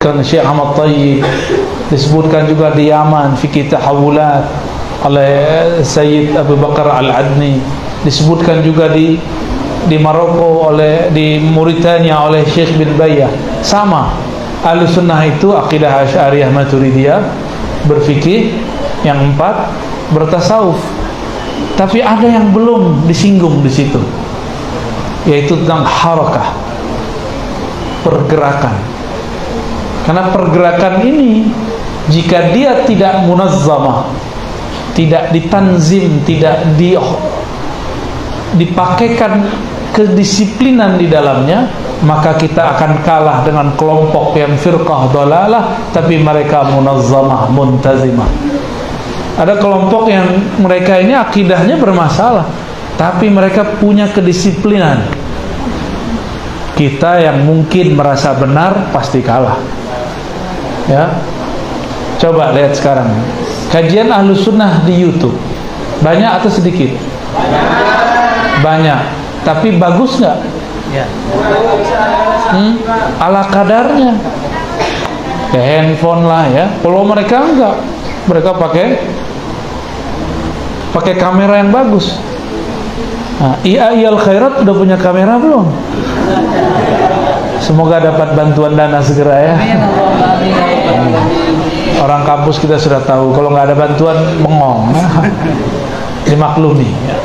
disebutkan Syekh Ahmad Tayyib, disebutkan juga di Yaman fikih tahawulat oleh Sayyid Abu Bakar Al-Adni, disebutkan juga di Maroko di Mauritania oleh Syekh bin Bayyah. Sama, Ahlus Sunnah itu akidah Asy'ariyah Maturidiyah, berfikih, yang 4 bertasawuf. Tapi ada yang belum disinggung di situ, yaitu tentang harakah, pergerakan. Karena pergerakan ini jika dia tidak munazzamah, tidak ditanzim, tidak dipakaikan kedisiplinan di dalamnya, maka kita akan kalah dengan kelompok yang firqah dhalalah tapi mereka munazzamah, muntazimah. Ada kelompok yang mereka ini akidahnya bermasalah, tapi mereka punya kedisiplinan. Kita yang mungkin merasa benar pasti kalah. Ya, coba lihat sekarang kajian Ahlus Sunnah di YouTube, banyak atau sedikit? Banyak. Tapi bagus nggak? Ala kadarnya. Kayak handphone lah ya. Kalau mereka enggak, mereka pakai kamera yang bagus. Nah, I'al Khairat udah punya kamera belum? Semoga dapat bantuan dana segera ya. Orang kampus kita sudah tahu, kalau nggak ada bantuan bengong. Dimaklumi ya.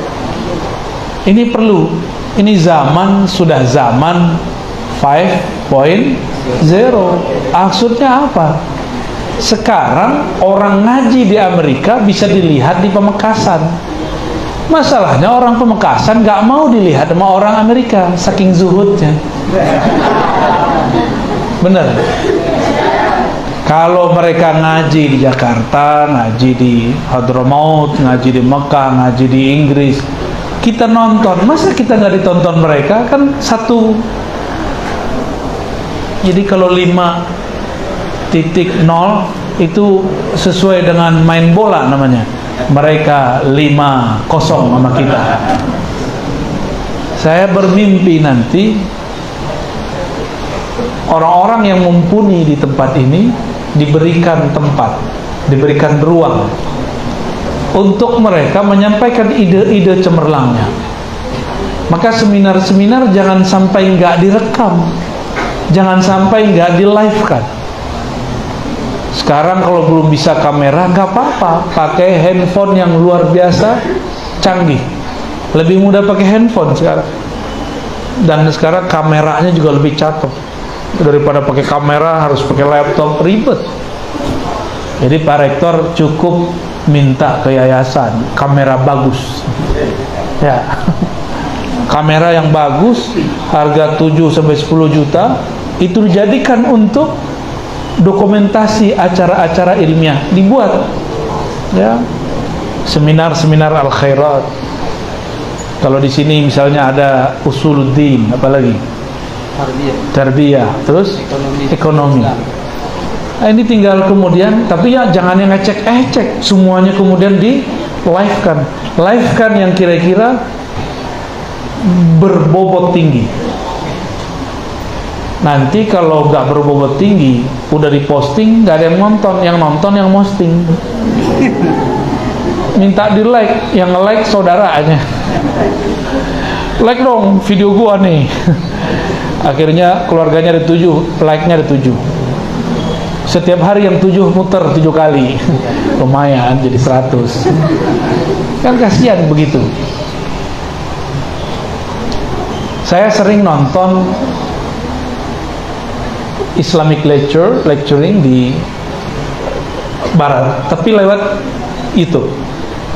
Ini perlu. Ini zaman sudah zaman 5.0. Maksudnya apa? Sekarang orang ngaji di Amerika bisa dilihat di Pamekasan. Masalahnya orang Pamekasan nggak mau dilihat sama orang Amerika, saking zuhudnya. Bener. Kalau mereka ngaji di Jakarta, ngaji di Hadramaut, ngaji di Mekah, ngaji di Inggris, kita nonton, masa kita nggak ditonton mereka? Kan satu. Jadi kalau 5.0 itu sesuai dengan main bola namanya. Mereka 5-0 sama kita. Saya bermimpi nanti orang-orang yang mumpuni di tempat ini diberikan tempat, diberikan ruang untuk mereka menyampaikan ide-ide cemerlangnya. Maka seminar-seminar jangan sampai nggak direkam, jangan sampai nggak di-live-kan. Sekarang kalau belum bisa kamera, nggak apa-apa, pakai handphone yang luar biasa canggih. Lebih mudah pakai handphone sekarang. Dan sekarang kameranya juga lebih cakep daripada pakai kamera harus pakai laptop, ribet. Jadi Pak Rektor cukup minta ke yayasan kamera bagus. Ya. Kamera yang bagus, harga 7-10 juta, itu dijadikan untuk dokumentasi acara-acara ilmiah, dibuat ya, seminar-seminar al-khairat. Kalau di sini misalnya ada usuluddin, apalagi tarbiyah, terus ekonomi. Nah, ini tinggal kemudian, tapi ya jangan yang ngecek semuanya kemudian di live-kan yang kira-kira berbobot tinggi. Nanti kalau nggak berbobot tinggi, udah diposting, nggak ada yang nonton, yang posting. Minta di like, yang nge-like saudaranya. Like dong video gua nih. Akhirnya keluarganya ada 7, like-nya ada 7. Setiap hari yang 7 muter 7 kali. Lumayan jadi 100. Kan kasihan begitu. Saya sering nonton Islamic lecturing di barat, tapi lewat YouTube.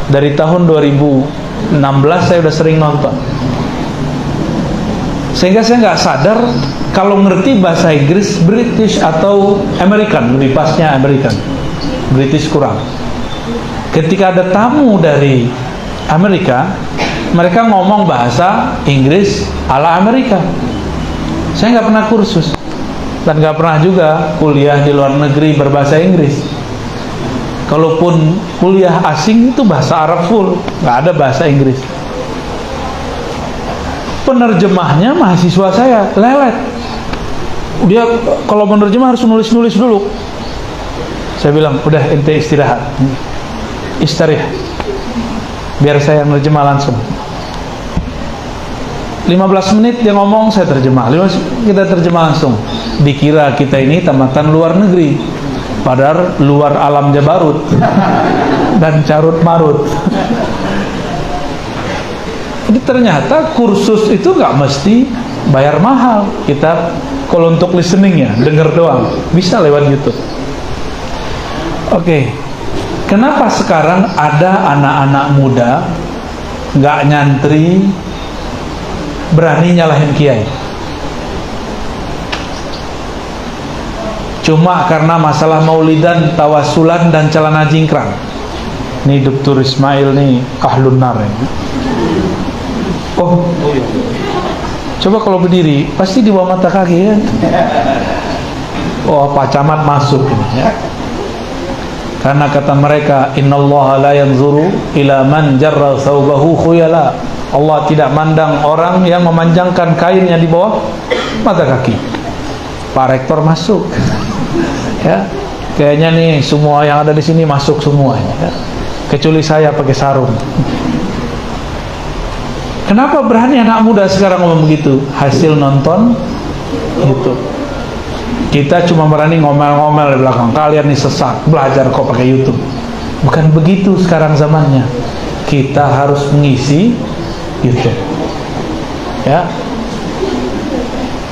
Dari tahun 2016 saya udah sering nonton. Sehingga saya nggak sadar kalau ngerti bahasa Inggris, British atau American, lebih pasnya American. British kurang. Ketika ada tamu dari Amerika, mereka ngomong bahasa Inggris ala Amerika. Saya nggak pernah kursus dan nggak pernah juga kuliah di luar negeri berbahasa Inggris. Kalaupun kuliah asing itu bahasa Arab full, nggak ada bahasa Inggris. Penerjemahnya mahasiswa saya lelet. Dia kalau menerjemah harus nulis-nulis dulu. Saya bilang, udah ente istirahat, istirah, biar saya nerjemah langsung. 15 menit dia ngomong, saya terjemah. Kita terjemah langsung. Dikira kita ini tamatan luar negeri, padahal luar alam Jabarut dan carut marut. Jadi ternyata kursus itu nggak mesti bayar mahal. Kita kalau untuk listening ya, denger doang, bisa lewat YouTube. Oke, kenapa sekarang ada anak-anak muda nggak nyantri, berani nyalahin kiai? Cuma karena masalah maulidan, tawasulan, dan celana jingkrang. Nih Dr. Ismail nih ahlun nar ya. Oh, coba kalau berdiri pasti di bawah mata kaki ya. Oh, Pak Camat masuk ini ya. Karena kata mereka, innallaha la yanzuru ila man jarra thawbahu khuyala. Allah tidak mandang orang yang memanjangkan kainnya di bawah mata kaki. Pak Rektor masuk. Ya, kayaknya nih semua yang ada di sini masuk semuanya. Ya. Kecuali saya pakai sarung. Kenapa berani anak muda sekarang ngomong begitu? Hasil nonton YouTube. Kita cuma berani ngomel-ngomel di belakang, kalian nih sesat, belajar kok pakai YouTube. Bukan begitu sekarang zamannya. Kita harus mengisi YouTube. Ya.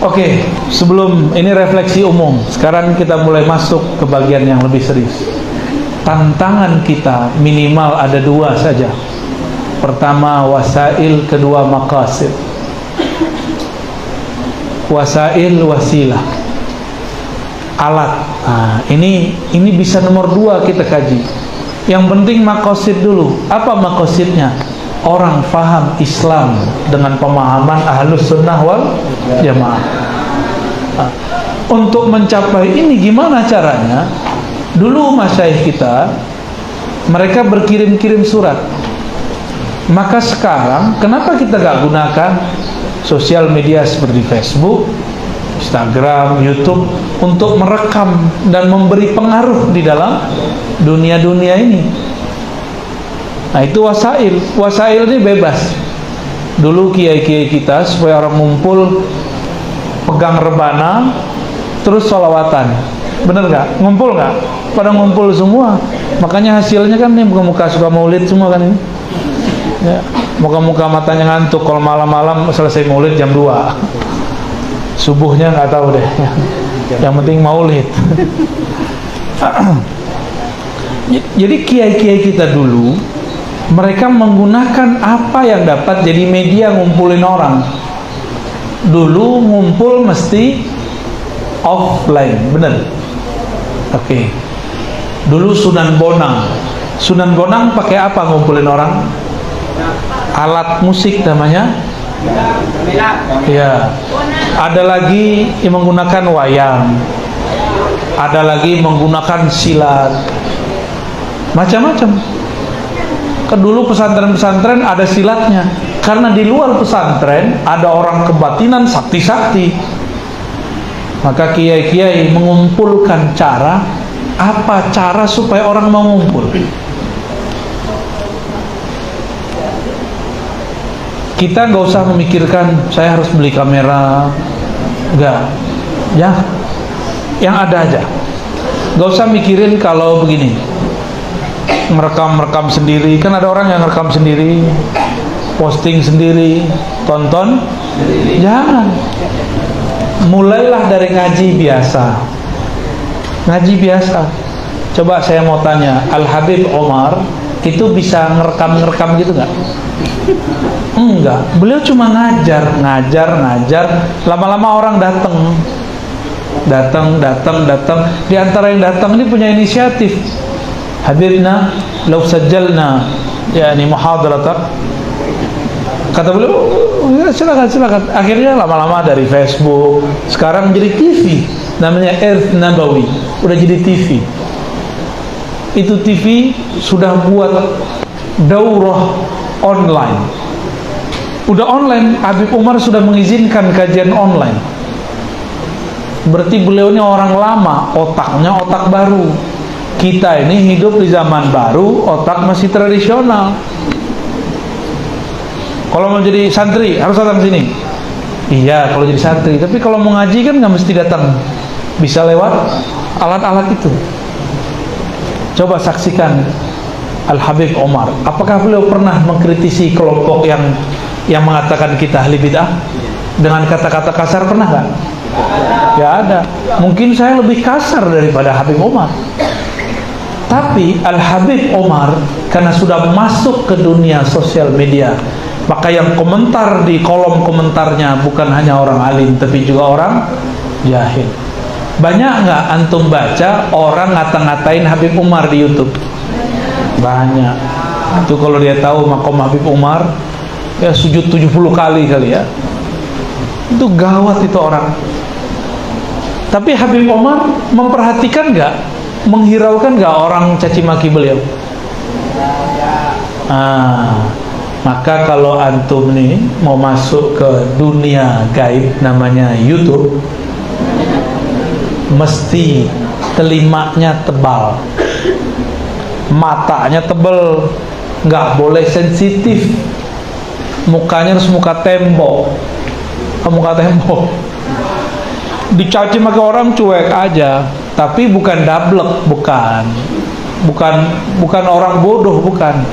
Oke, sebelum ini refleksi umum, sekarang kita mulai masuk ke bagian yang lebih serius. Tantangan kita minimal ada dua saja. Pertama wasail, kedua maqasid. Wasail, wasilah, alat. Nah, ini bisa nomor 2 kita kaji. Yang penting maqasid dulu. Apa maqasidnya? Orang faham Islam dengan pemahaman Ahlus Sunnah wal Jamaah. Nah, untuk mencapai ini gimana caranya? Dulu masyayikh kita, mereka berkirim-kirim surat. Maka sekarang kenapa kita gak gunakan sosial media seperti Facebook, Instagram, YouTube untuk merekam dan memberi pengaruh di dalam dunia-dunia ini? Nah, itu wasail. Wasail ini bebas. Dulu kiai-kiai kita supaya orang ngumpul pegang rebana terus sholawatan. Bener gak? Ngumpul gak? Pada ngumpul semua. Makanya hasilnya kan nih muka-muka suka maulid semua kan ini. Ya, muka-muka matanya ngantuk kalau malam-malam selesai maulid jam 2. Subuhnya nggak tahu deh. Yang penting maulid. Jadi kiai-kiai kita dulu, mereka menggunakan apa yang dapat jadi media ngumpulin orang. Dulu ngumpul mesti offline, bener? Oke. Dulu Sunan Bonang pakai apa ngumpulin orang? Alat musik namanya. Ya. Ada lagi yang menggunakan wayang. Ada lagi menggunakan silat. Macam-macam. Kan dulu pesantren-pesantren ada silatnya. Karena di luar pesantren ada orang kebatinan sakti-sakti. Maka kiai-kiai mengumpulkan apa cara supaya orang mau ngumpul. Kita nggak usah memikirkan saya harus beli kamera, nggak, ya, yang ada aja. Nggak usah mikirin kalau begini, merekam sendiri. Kan ada orang yang rekam sendiri, posting sendiri, tonton. Jangan. Mulailah dari ngaji biasa. Ngaji biasa. Coba saya mau tanya, Al Habib Omar itu bisa ngerekam gitu nggak? Enggak, beliau cuma ngajar. Lama-lama orang datang. Di antara yang datang ini punya inisiatif. Habibna, law sajjalna, yani muhadarata. Kata beliau, ya, silakan. Akhirnya lama-lama dari Facebook, sekarang jadi TV. Namanya Earth Nabawi, udah jadi TV. Itu TV sudah buat daurah online. Udah online, Habib Umar sudah mengizinkan kajian online. Berarti beliau ini orang lama, otaknya otak baru. Kita ini hidup di zaman baru, otak masih tradisional. Kalau mau jadi santri harus datang sini. Iya, kalau jadi santri. Tapi kalau mau ngaji kan nggak mesti datang. Bisa lewat alat-alat itu. Coba saksikan Al-Habib Omar. Apakah beliau pernah mengkritisi kelompok yang mengatakan kita ahli bid'ah dengan kata-kata kasar? Pernah nggak? Ya ada. Mungkin saya lebih kasar daripada Habib Omar. Tapi Al-Habib Omar karena sudah masuk ke dunia sosial media, maka yang komentar di kolom komentarnya bukan hanya orang alim tapi juga orang jahil. Banyak nggak antum baca orang ngata-ngatain Habib Umar di YouTube? Banyak. Itu kalau dia tahu makom Habib Umar, ya sujud 70 kali ya. Itu gawat itu orang. Tapi Habib Umar memperhatikan nggak, menghiraukan nggak orang caci maki beliau? Maka kalau antum nih mau masuk ke dunia gaib namanya YouTube, mesti telinga tebal, matanya tebal, nggak boleh sensitif, mukanya harus muka tembok, dicaci maki orang cuek aja, tapi bukan dablek, bukan orang bodoh, bukan.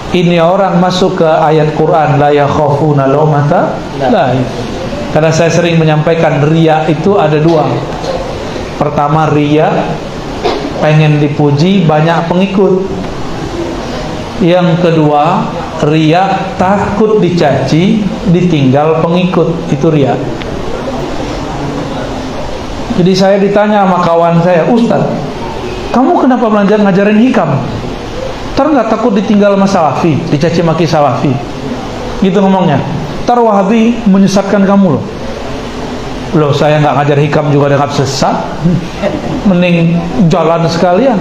Ini orang masuk ke ayat Quran, la yakhafuna laumata laim. Karena saya sering menyampaikan riya itu ada dua. Pertama riya, pengen dipuji, banyak pengikut. Yang kedua riya, takut dicaci, ditinggal pengikut. Itu riya. Jadi saya ditanya sama kawan saya, Ustaz, kamu kenapa belajar ngajarin hikam? Ntar nggak takut ditinggal sama salafi, dicaci maki salafi? Gitu ngomongnya. Ntar Wahabi menyesatkan kamu loh. Loh, saya nggak ngajar hikam juga dengan sesat, mending jalan sekalian.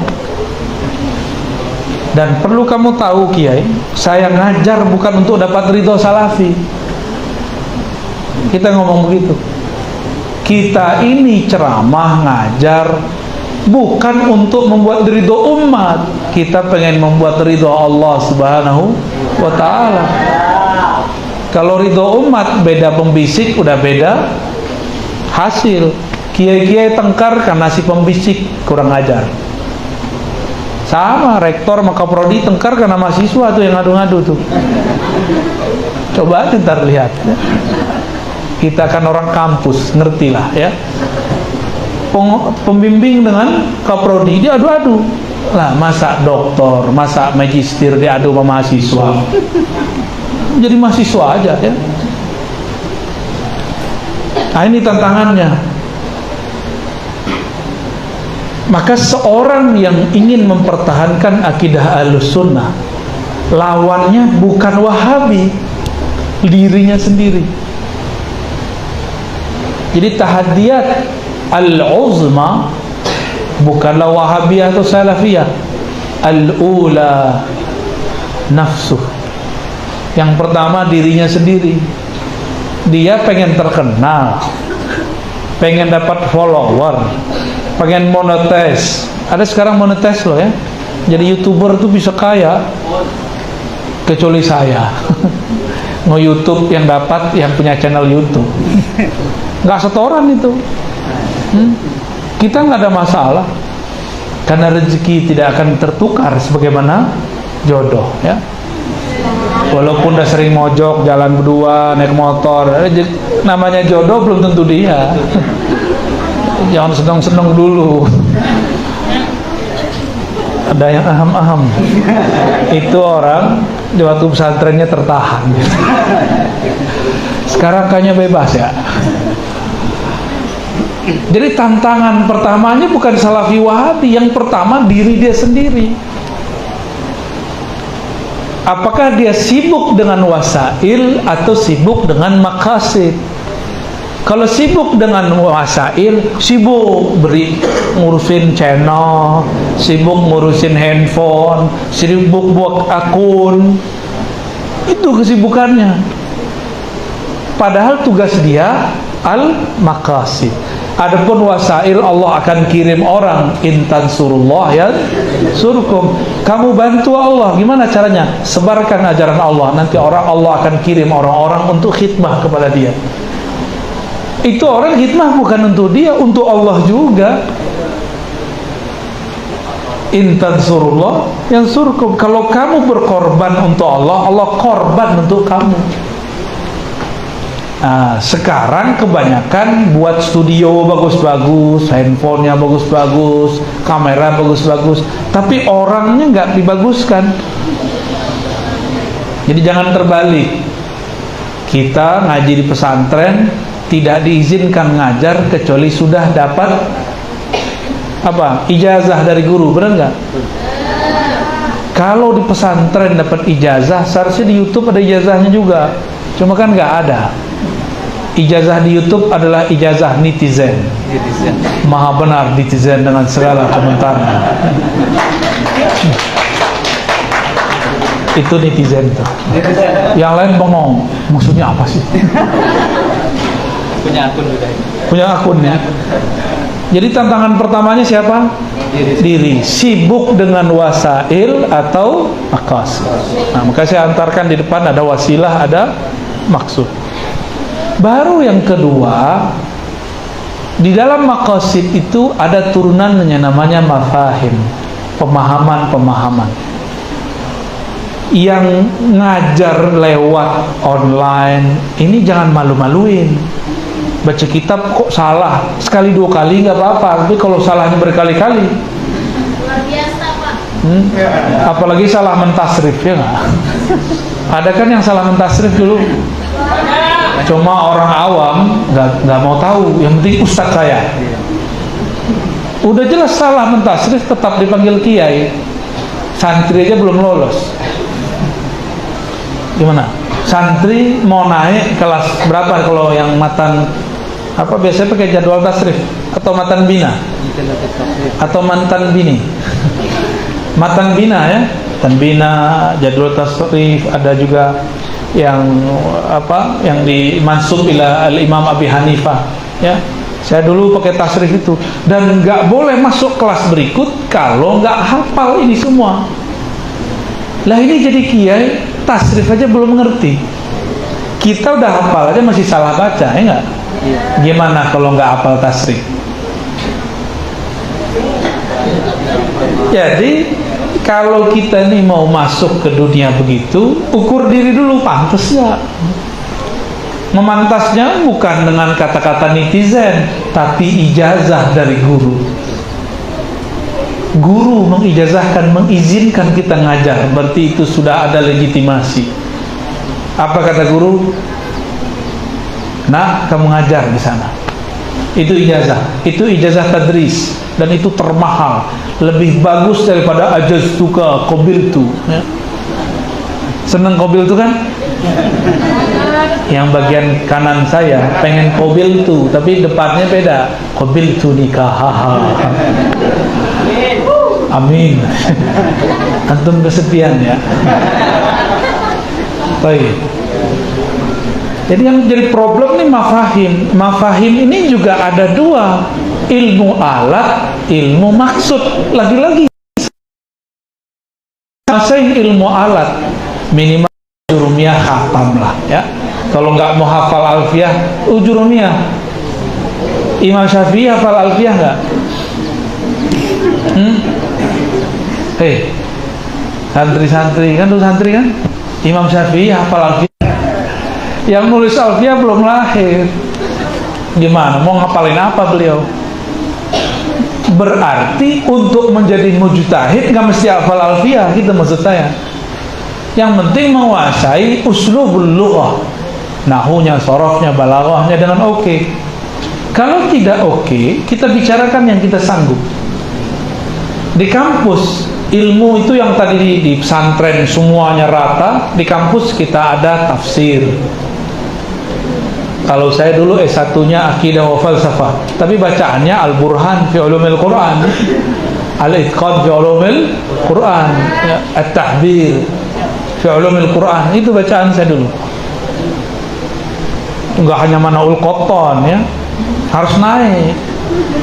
Dan perlu kamu tahu Kiai, saya ngajar bukan untuk dapat ridho salafi. Kita ngomong begitu. Kita ini ceramah, ngajar bukan untuk membuat ridho umat. Kita pengen membuat ridho Allah Subhanahu wa ta'ala. Kalau ridho umat beda pembisik, udah beda hasil. Kiai-kiai tengkar karena si pembisik kurang ajar. Sama rektor sama kaprodi tengkar karena mahasiswa tuh yang ngadu-ngadu tuh. Coba ntar lihat ya. Kita kan orang kampus, ngertilah ya. Pembimbing dengan kaprodi dia adu-adu lah, masa doktor, masa magister diadu sama mahasiswa. Jadi mahasiswa aja ya. Nah ini tantangannya. Maka seorang yang ingin mempertahankan akidah Ahlussunnah, lawannya bukan Wahabi, dirinya sendiri. Jadi tahadiyat al-uzma bukanlah Wahabiyah atau Salafiyah. Al-ula nafsuh. Yang pertama dirinya sendiri. Dia pengen terkenal, pengen dapat follower, pengen monetis. Ada sekarang monetis loh ya. Jadi YouTuber tuh bisa kaya. Kecuali saya. Nge-YouTube yang dapat yang punya channel YouTube. Nggak setoran itu. Kita nggak ada masalah karena rezeki tidak akan tertukar sebagaimana jodoh ya. Walaupun udah sering mojok, jalan berdua, naik motor, namanya jodoh belum tentu dia. Jangan seneng-seneng dulu. Ada yang aham-aham. Itu orang di waktu pesantrennya tertahan. Sekarang kayaknya bebas ya. Jadi tantangan pertamanya bukan Salafi Wahabi, yang pertama diri dia sendiri. Apakah dia sibuk dengan wasail atau sibuk dengan maqasid? Kalau sibuk dengan wasail, sibuk ngurusin channel, sibuk ngurusin handphone, sibuk buat akun. Itu kesibukannya. Padahal tugas dia al-maqasid. Adapun wasail, Allah akan kirim orang. Intan surullah ya surkum. Kamu bantu Allah, gimana caranya? Sebarkan ajaran Allah. Nanti Allah akan kirim orang-orang untuk khidmah kepada dia. Itu orang khidmah bukan untuk dia, untuk Allah juga. Intan surullah yang surkum. Kalau kamu berkorban untuk Allah, Allah korban untuk kamu. Nah, sekarang kebanyakan buat studio bagus-bagus, handphonenya bagus-bagus, kamera bagus-bagus, tapi orangnya nggak dibaguskan. Jadi jangan terbalik. Kita ngaji di pesantren tidak diizinkan ngajar kecuali sudah dapat apa? Ijazah dari guru, benar nggak? Kalau di pesantren dapat ijazah, seharusnya di YouTube ada ijazahnya juga. Cuma kan nggak ada. Ijazah di YouTube adalah ijazah netizen. Maha benar netizen dengan segala komentarnya. Itu netizen tuh. Yang lain bengong. Maksudnya apa sih? Punya akun juga. Punya akun ya. Jadi tantangan pertamanya siapa? Diri. Sibuk dengan wasail atau maqasid. Nah, maka saya antarkan di depan ada wasilah, ada maksud. Baru yang kedua, di dalam maqasid itu ada turunannya namanya mafahim, pemahaman-pemahaman. Yang ngajar lewat online ini jangan malu-maluin. Baca kitab kok salah sekali dua kali nggak apa-apa, tapi kalau salahnya berkali-kali luar biasa, Pak. Apalagi salah mentasrif, ya nggak? Ada kan yang salah mentasrif dulu. Cuma orang awam nggak mau tahu, yang penting ustadz saya. Udah jelas salah mentasrif tetap dipanggil kiai. Santri aja belum lolos. Gimana? Santri mau naik kelas berapa kalau yang matan apa biasanya pakai jadwal tasrif atau matan bina atau mantan bini? Matan bina ya, matan bina, jadwal tasrif, ada juga yang apa yang dimansub ila al-Imam Abi Hanifah ya. Saya dulu pakai tasrif itu, dan nggak boleh masuk kelas berikut kalau nggak hafal ini semua. Lah ini jadi kiai tasrif aja belum ngerti, kita udah hafal aja masih salah baca, ya nggak? Gimana kalau nggak hafal tasrif? Jadi kalau kita nih mau masuk ke dunia begitu, ukur diri dulu, pantas nggak? Memantasnya bukan dengan kata-kata netizen, tapi ijazah dari guru. Guru mengijazahkan, mengizinkan kita ngajar, berarti itu sudah ada legitimasi. Apa kata guru? Nah, kamu ngajar di sana. Itu ijazah tadris, dan itu termahal, lebih bagus daripada ajaztuka qabiltu ya. Seneng qabiltu kan? Yang bagian kanan saya pengen qabiltu, tapi depannya beda, qabiltu nikahaha. Amin. Antum kesepian ya. Baik. Jadi yang jadi problem nih mafahim. Mafahim ini juga ada dua, ilmu alat, ilmu maksud. Lagi-lagi masain ilmu alat minimal ujurumiyah khatam lah ya. Kalau nggak mau hafal alfiyah, ujurumiyah. Imam Syafi'i hafal alfiyah nggak? Santri-santri kan, tuh santri kan? Imam Syafi'i hafal alfiyah. Yang nulis alfiyah belum lahir. Gimana? Mau ngapalin apa beliau? Berarti untuk menjadi mujtahid nggak mesti hafal alfiyah, gitu maksud saya. Yang penting menguasai uslubul lughah, nahunya, sorofnya, balaghahnya dengan oke. Kalau tidak oke, kita bicarakan yang kita sanggup. Di kampus ilmu itu yang tadi di pesantren semuanya rata, di kampus kita ada tafsir. Kalau saya dulu S1-nya Aqidah wa Falsafah, tapi bacaannya Al-Burhan fi Ulumil Quran, Al-Itqan fi Ulumil Quran, ya, At-Tahbir fi Ulumil Quran. Itu bacaan saya dulu. Enggak hanya Manaul Qattan ya, harus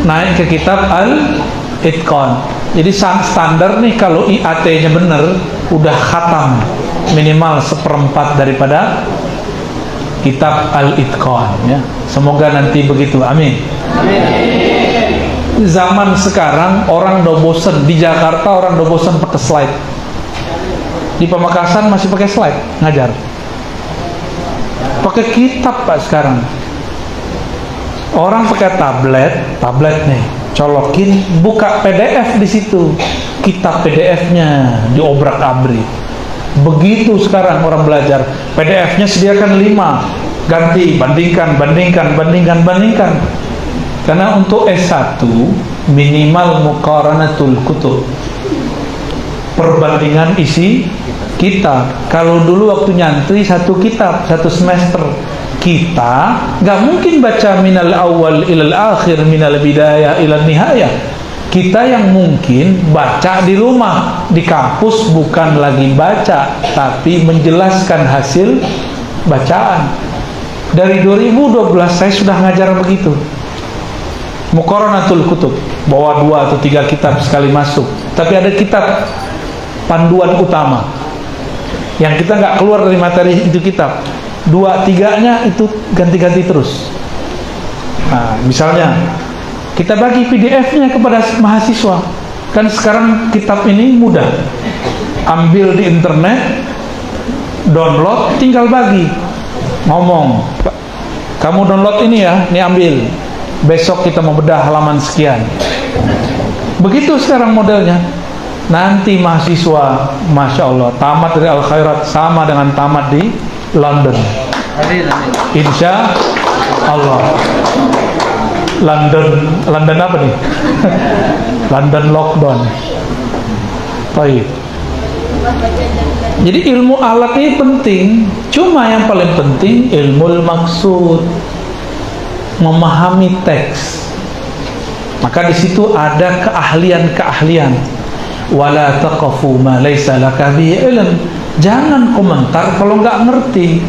naik ke kitab Al-Itqan. Jadi standar nih kalau IAT-nya bener, udah khatam minimal 1/4 daripada kitab Al-Itqan ya. Semoga nanti begitu, amin. Zaman sekarang orang udah bosen, di Jakarta orang udah bosen pakai slide, di Pamekasan masih pakai slide ngajar, pakai kitab Pak sekarang. Orang pakai tablet nih, colokin, buka PDF di situ, kitab PDF-nya diobrak-abrik. Begitu sekarang orang belajar, PDF-nya sediakan 5, ganti, bandingkan. Karena untuk S1 minimal muqaranatul kutub, perbandingan isi kitab. Kalau dulu waktu nyantri 1 kitab 1 semester, kita nggak mungkin baca minal awal ilal akhir, minal bidayah ilal nihayah. Kita yang mungkin baca di rumah, di kampus bukan lagi baca, tapi menjelaskan hasil bacaan. Dari 2012 saya sudah ngajar begitu, muqaranatul kutub, bawa 2 atau 3 kitab sekali masuk, tapi ada kitab panduan utama yang kita nggak keluar dari materi itu kitab. 2-3-nya itu ganti-ganti terus. Nah, misalnya kita bagi PDF-nya kepada mahasiswa. Kan sekarang kitab ini mudah, ambil di internet, download, tinggal bagi. Ngomong, kamu download ini ya, ini ambil, besok kita mau bedah halaman sekian. Begitu sekarang modelnya. Nanti mahasiswa, Masya Allah, tamat dari Al-Khairat sama dengan tamat di London. Insya Allah. London apa nih? London lockdown. Baik. Jadi ilmu alat ini penting. Cuma yang paling penting ilmu maksud, memahami teks. Maka di situ ada keahlian-keahlian. Wala taqafu ma laysa laka bihi ilm. Jangan komentar kalau nggak ngerti.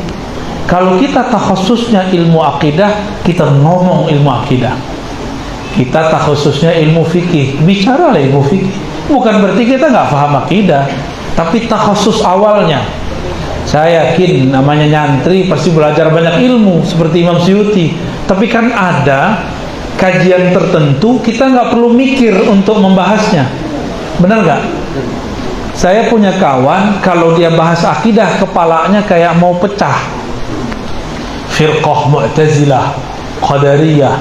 Kalau kita takhususnya ilmu akidah, kita ngomong ilmu akidah. Kita takhususnya ilmu fikih, bicaralah ilmu fikih. Bukan berarti kita nggak paham akidah, tapi takhusus awalnya. Saya yakin namanya nyantri pasti belajar banyak ilmu seperti Imam Suyuti. Tapi kan ada kajian tertentu kita nggak perlu mikir untuk membahasnya. Benar nggak? Saya punya kawan, kalau dia bahas akidah kepalanya kayak mau pecah. Firqah Mu'tazilah, Qadariyah,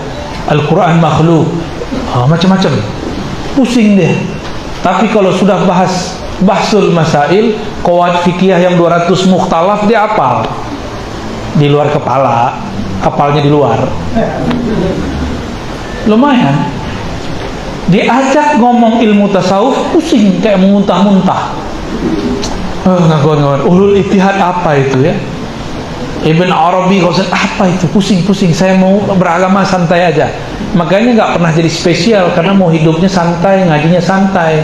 Al-Quran makhluk, macam-macam, pusing dia. Tapi kalau sudah bahas bahsul masail, qawaid fikih yang 200 mukhtalaf, dia hafal di luar kepala, hafalnya di luar. Lumayan. Diajak ngomong ilmu tasawuf, pusing kayak muntah-muntah. Ngakuan-ngakuan ulul ittihad apa itu ya? Ibn Arabi apa itu? Pusing-pusing. Saya mau beragama santai aja. Makanya nggak pernah jadi spesial, karena mau hidupnya santai, ngajinya santai.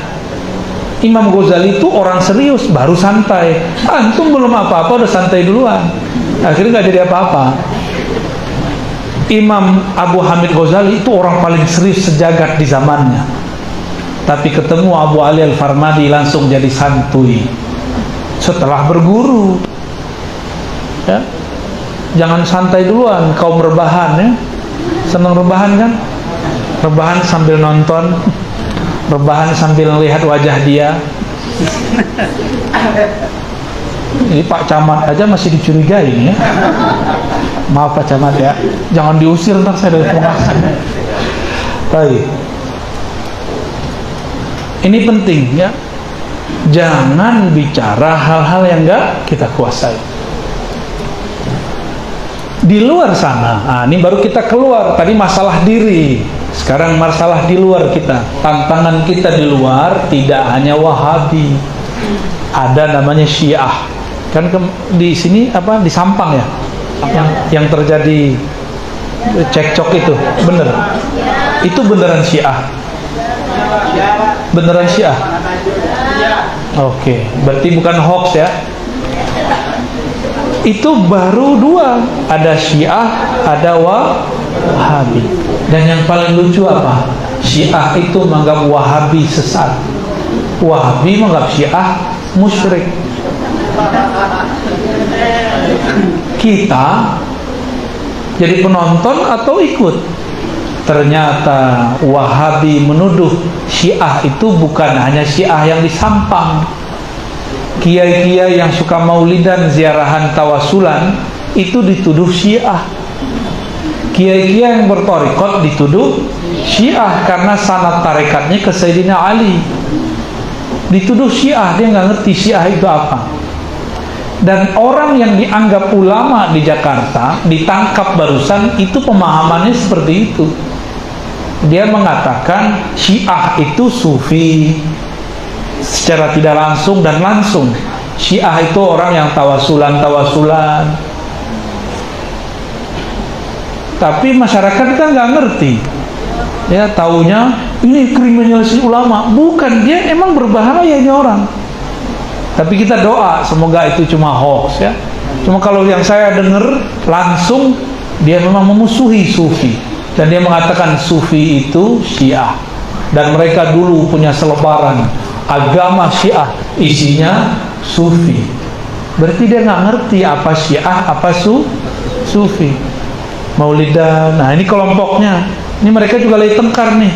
Imam Ghazali itu orang serius, baru santai. Antum belum apa-apa udah santai duluan, akhirnya nggak jadi apa-apa. Imam Abu Hamid Ghazali itu orang paling serius sejagat di zamannya. Tapi ketemu Abu Ali Al-Farmadi langsung jadi santuy setelah berguru. Ya. Jangan santai duluan, kaum rebahan ya. Senang rebahan kan? Rebahan sambil nonton, rebahan sambil melihat wajah dia. Ini Pak Camat aja masih dicurigai ya. Maaf Pak Camat ya, jangan diusir ntar saya dari pengawasan. Baik. Ini penting ya. Jangan bicara hal-hal yang enggak kita kuasai. Di luar sana, ini baru kita keluar. Tadi masalah diri, sekarang masalah di luar kita. Tantangan kita di luar tidak hanya Wahabi, ada namanya Syiah. Kan di sini apa di Sampang ya, yang terjadi cekcok itu bener, itu beneran Syiah, beneran Syiah. Oke, berarti bukan hoax ya. Itu baru 2, ada Syiah, ada Wahabi. Dan yang paling lucu apa? Syiah itu menganggap Wahabi sesat, Wahabi menganggap Syiah musyrik. Kita jadi penonton atau ikut? Ternyata Wahabi menuduh Syiah itu bukan hanya Syiah yang di Sampang. Kiai-kiai yang suka maulidan, ziarahan, tawasulan itu dituduh Syiah. Kiai-kiai yang bertorikot dituduh Syiah karena sanad tarekatnya ke Sayyidina Ali. Dituduh Syiah, dia nggak ngerti Syiah itu apa. Dan orang yang dianggap ulama di Jakarta ditangkap barusan itu pemahamannya seperti itu. Dia mengatakan Syiah itu sufi secara tidak langsung dan langsung. Syiah itu orang yang tawasulan. Tapi masyarakat kan nggak ngerti. Ya, taunya ini kriminalisasi ulama. Bukan, dia emang berbahaya ini orang. Tapi kita doa semoga itu cuma hoax ya. Cuma kalau yang saya dengar langsung, dia memang memusuhi sufi. Dan dia mengatakan sufi itu Syiah. Dan mereka dulu punya selebaran agama Syiah, isinya sufi. Berarti dia nggak ngerti apa Syiah, apa sufi. Maulidan, nah ini kelompoknya. Ini mereka juga lagi tengkar nih.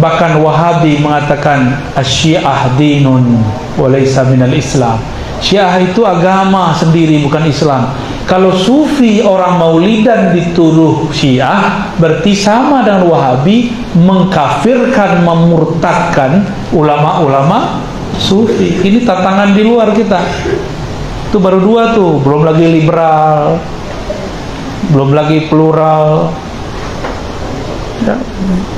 Bahkan Wahabi mengatakan Asy-Syiah dinun walaysa minal Islam. Syiah itu agama sendiri, bukan Islam. Kalau sufi orang maulidan dituduh Syiah, berarti sama dengan Wahabi mengkafirkan, memurtadkan ulama-ulama sufi. Ini tantangan di luar kita. Itu baru dua tuh, belum lagi liberal, belum lagi plural ya,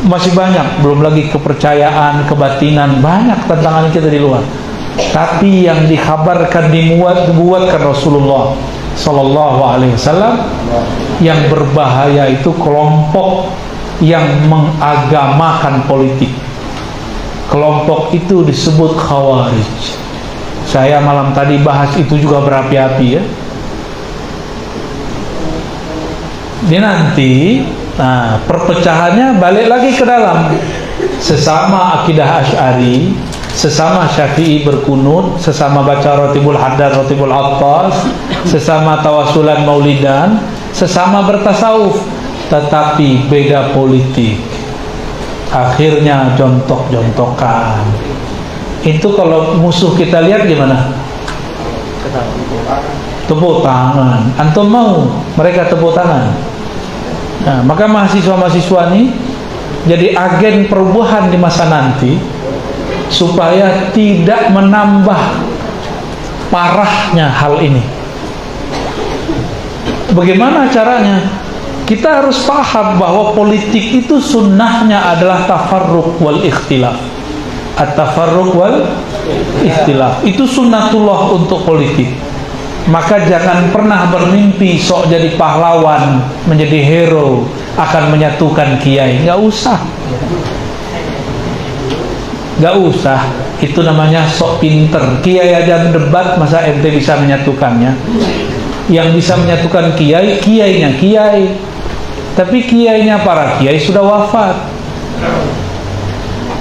masih banyak, belum lagi kepercayaan, kebatinan, banyak tantangan kita di luar. Tapi yang dikhabarkan dibuatkan Rasulullah Sallallahu Alaihi Wasallam, yang berbahaya itu kelompok yang mengagamakan politik. Kelompok itu disebut Khawarij. Saya malam tadi bahas itu juga berapi-api ya. Ini nanti perpecahannya balik lagi ke dalam. Sesama akidah Asy'ari, sesama Syafi'i berkunut, sesama baca Ratibul Haddad, Ratibul Attas, sesama tawasulan maulidan, sesama bertasawuf, tetapi beda politik. Akhirnya jontok-jontokan. Itu kalau musuh kita lihat gimana? Tepuk tangan. Antum mau mereka tepuk tangan? Nah, maka mahasiswa-mahasiswa ini jadi agen perubahan di masa nanti supaya tidak menambah parahnya hal ini. Bagaimana caranya? Kita harus paham bahwa politik itu sunnahnya adalah tafarruq wal ikhtilaf. At-tafarruq wal ikhtilaf itu sunnatullah untuk politik. Maka jangan pernah bermimpi sok jadi pahlawan, menjadi hero, akan menyatukan kiai. Nggak usah. Nggak usah. Itu namanya sok pinter. Kiai aja debat, masa ente bisa menyatukannya? Yang bisa menyatukan kiai, kiainya kiai. Tapi kiainya para kiai sudah wafat.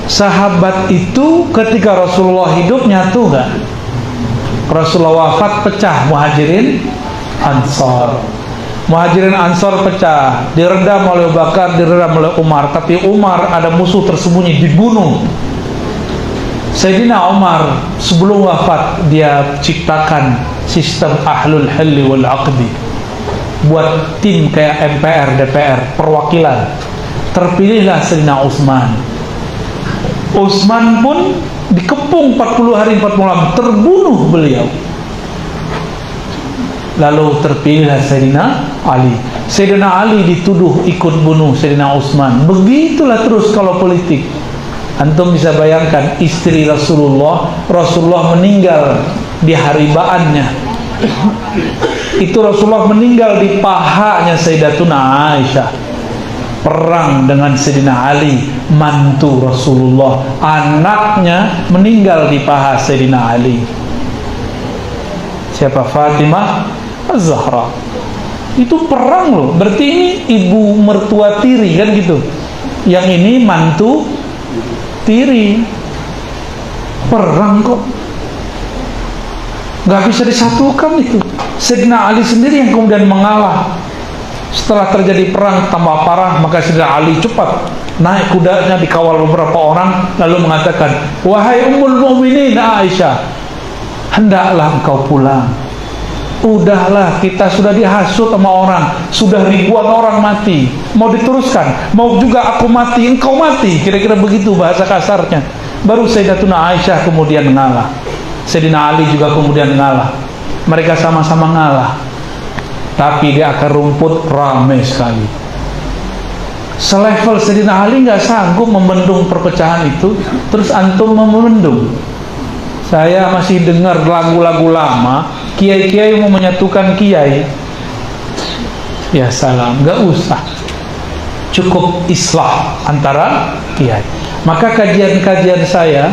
Sahabat itu ketika Rasulullah hidup nyatu nggak? Rasulullah wafat pecah Muhajirin Ansor. Muhajirin Ansor pecah, diredam oleh Abu Bakar, diredam oleh Umar. Tapi Umar ada musuh tersembunyi, dibunuh. Sayyidina Umar sebelum wafat dia ciptakan sistem ahlul halli wal aqdi, buat tim kayak MPR, DPR, perwakilan. Terpilihlah Sayyidina Utsman. Utsman pun dikepung 40 hari 40 malam, terbunuh beliau. Lalu terpilihlah Sayyidina Ali. Sayyidina Ali dituduh ikut bunuh Sayyidina Utsman. Begitulah terus kalau politik. Antum bisa bayangkan istri Rasulullah meninggal di haribaannya. Itu Rasulullah meninggal di pahanya Sayyidatuna Aisyah. Perang dengan Sayyidina Ali, mantu Rasulullah, anaknya meninggal di paha Sayyidina Ali. Siapa? Fatimah Az-Zahra. Itu perang loh. Berarti ini ibu mertua tiri kan gitu. Yang ini mantu tiri. Perang kok. Gak bisa disatukan itu. Sayyidina Ali sendiri yang kemudian mengalah. Setelah terjadi perang tambah parah, maka Sayyidina Ali cepat naik kudanya, dikawal beberapa orang, lalu mengatakan, wahai Ummul Mukminin Aisyah, hendaklah engkau pulang. Udahlah, kita sudah dihasut sama orang, sudah ribuan orang mati, mau diteruskan, mau juga aku mati, engkau mati, kira-kira begitu bahasa kasarnya. Baru Sayyidatuna Aisyah kemudian ngalah, Sayyidina Ali juga kemudian ngalah, mereka sama-sama ngalah. Tapi di akar rumput ramai sekali. Selevel Sayyidina Ali nggak sanggup membendung perpecahan itu, terus antum membendung. Saya masih dengar lagu-lagu lama, kiai-kiai mau menyatukan kiai. Ya salam, nggak usah. Cukup islah antara kiai. Maka kajian-kajian saya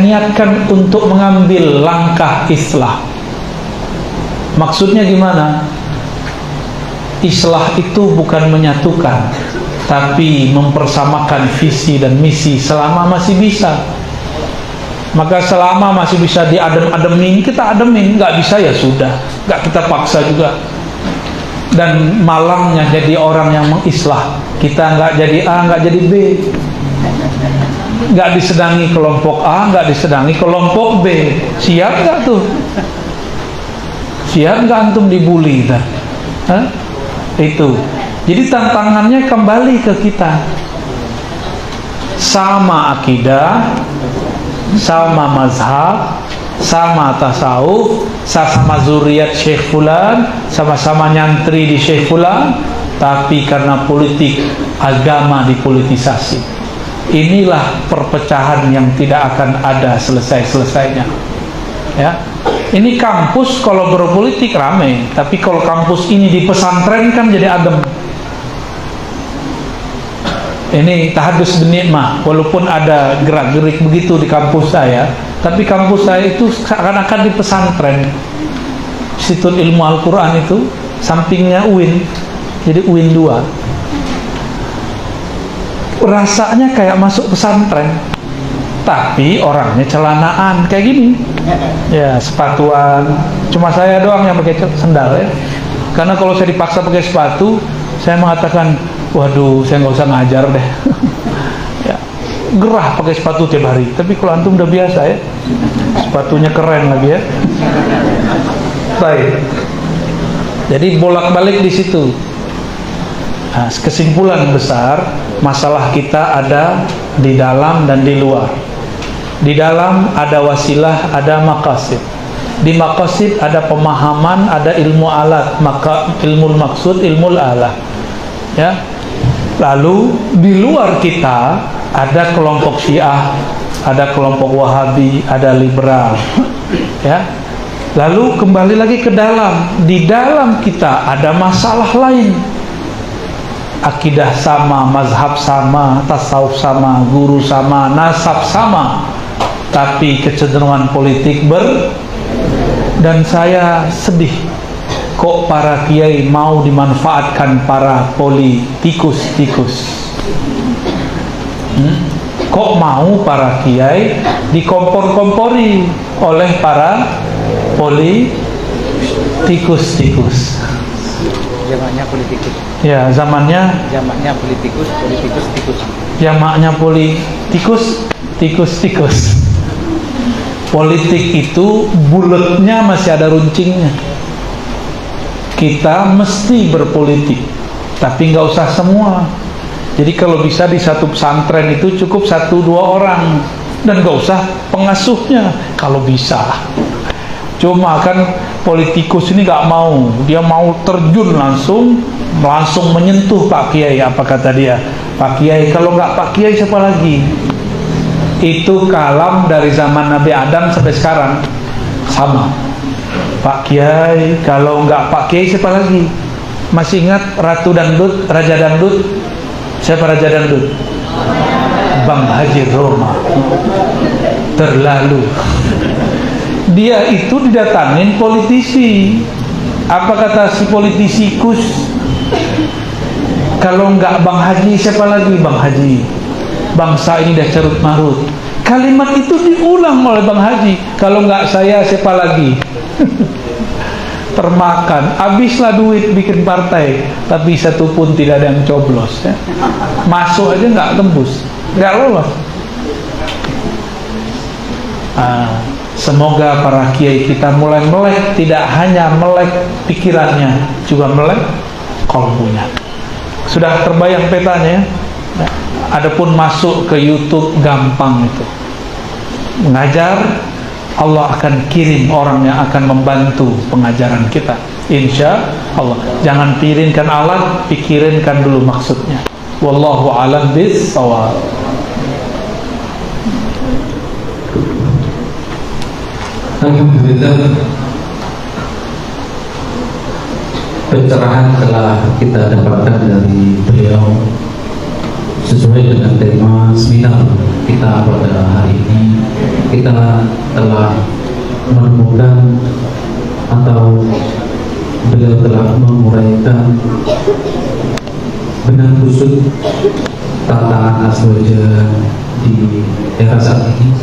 niatkan untuk mengambil langkah islah. Maksudnya gimana? Islah itu bukan menyatukan, tapi mempersamakan visi dan misi selama masih bisa. Maka selama masih bisa diadem-ademin, kita ademin. Nggak bisa ya sudah, nggak kita paksa juga. Dan malangnya jadi orang yang mengislah, kita nggak jadi A, nggak jadi B, nggak disedangi kelompok A, nggak disedangi kelompok B. Siap nggak tuh? Siap nggak antum dibully? Itu. Jadi tantangannya kembali ke kita. Sama akidah, sama mazhab, sama tasawuf, sama zuriat Syekh Fulan, sama-sama nyantri di Syekh Fulan, tapi karena politik agama dipolitisasi. Inilah perpecahan yang tidak akan ada selesai-selesainya. Ya. Ini kampus kalau berpolitik rame, tapi kalau kampus ini di pesantren kan jadi adem. Ini tahadus binikmah, walaupun ada gerak-gerik begitu di kampus saya, tapi kampus saya itu seakan-akan di pesantren. Institut Ilmu Al-Quran itu sampingnya UIN, jadi UIN 2. Rasanya kayak masuk pesantren, tapi orangnya celanaan kayak gini, ya sepatuan. Cuma saya doang yang pakai sendal ya, karena kalau saya dipaksa pakai sepatu, saya mengatakan, waduh, saya nggak usah ngajar deh. Ya, gerah pakai sepatu tiap hari. Tapi kalau antum udah biasa ya, sepatunya keren lagi ya. Baik. Jadi bolak-balik di situ. Nah, kesimpulan besar, masalah kita ada di dalam dan di luar. Di dalam ada wasilah, ada maqasid. Di maqasid ada pemahaman, ada ilmu alat, maka ilmu maksud, ilmu alat. Ya. Lalu di luar kita ada kelompok Syiah, ada kelompok Wahabi, ada liberal. Ya. Lalu kembali lagi ke dalam. Di dalam kita ada masalah lain. Akidah sama, mazhab sama, tasawuf sama, guru sama, nasab sama, tapi kecenderungan politik dan saya sedih kok para kiai mau dimanfaatkan para politikus-tikus. Kok mau para kiai dikompor-kompori oleh para politikus-tikus. Zamannya politikus. Ya, zamannya politikus, tikus. Jamaknya politikus, tikus. Politik itu buletnya masih ada runcingnya. Kita mesti berpolitik, tapi nggak usah semua. Jadi kalau bisa di satu pesantren itu cukup 1-2 orang, dan nggak usah pengasuhnya kalau bisa. Cuma kan politikus ini nggak mau, dia mau terjun langsung menyentuh Pak Kiai. Apa kata dia? Pak Kiai, kalau nggak Pak Kiai siapa lagi? Itu kalam dari zaman Nabi Adam sampai sekarang sama. Pak Kiai, kalau nggak Pak Kiai siapa lagi? Masih ingat Ratu Dangdut, Raja Dangdut? Siapa Raja Dangdut? Bang Haji Roma. Terlalu. Dia itu didatangin politisi. Apa kata si politisikus? Kalau nggak Bang Haji, siapa lagi? Bang Haji. Bangsa ini dah carut marut. Kalimat itu diulang oleh Bang Haji. Kalau nggak saya, siapa lagi? Termakan. Habislah duit bikin partai, tapi satu pun tidak ada yang coblos. Ya. Masuk aja nggak tembus, nggak lolos. Semoga para kiai kita mulai melek, tidak hanya melek pikirannya, juga melek kolbunya. Sudah terbayang petanya ya? Adapun masuk ke YouTube gampang itu. Mengajar, Allah akan kirim orang yang akan membantu pengajaran kita. Insya Allah. Jangan pikirinkan alat, pikirinkan dulu maksudnya. Wallahu a'lam bis-shawab. Alhamdulillah, pencerahan telah kita dapatkan dari beliau sesuai dengan tema seminar kita pada hari ini. Kita telah menemukan atau beliau telah menguraikan benang kusut tantangan Azwaja di era saat ini,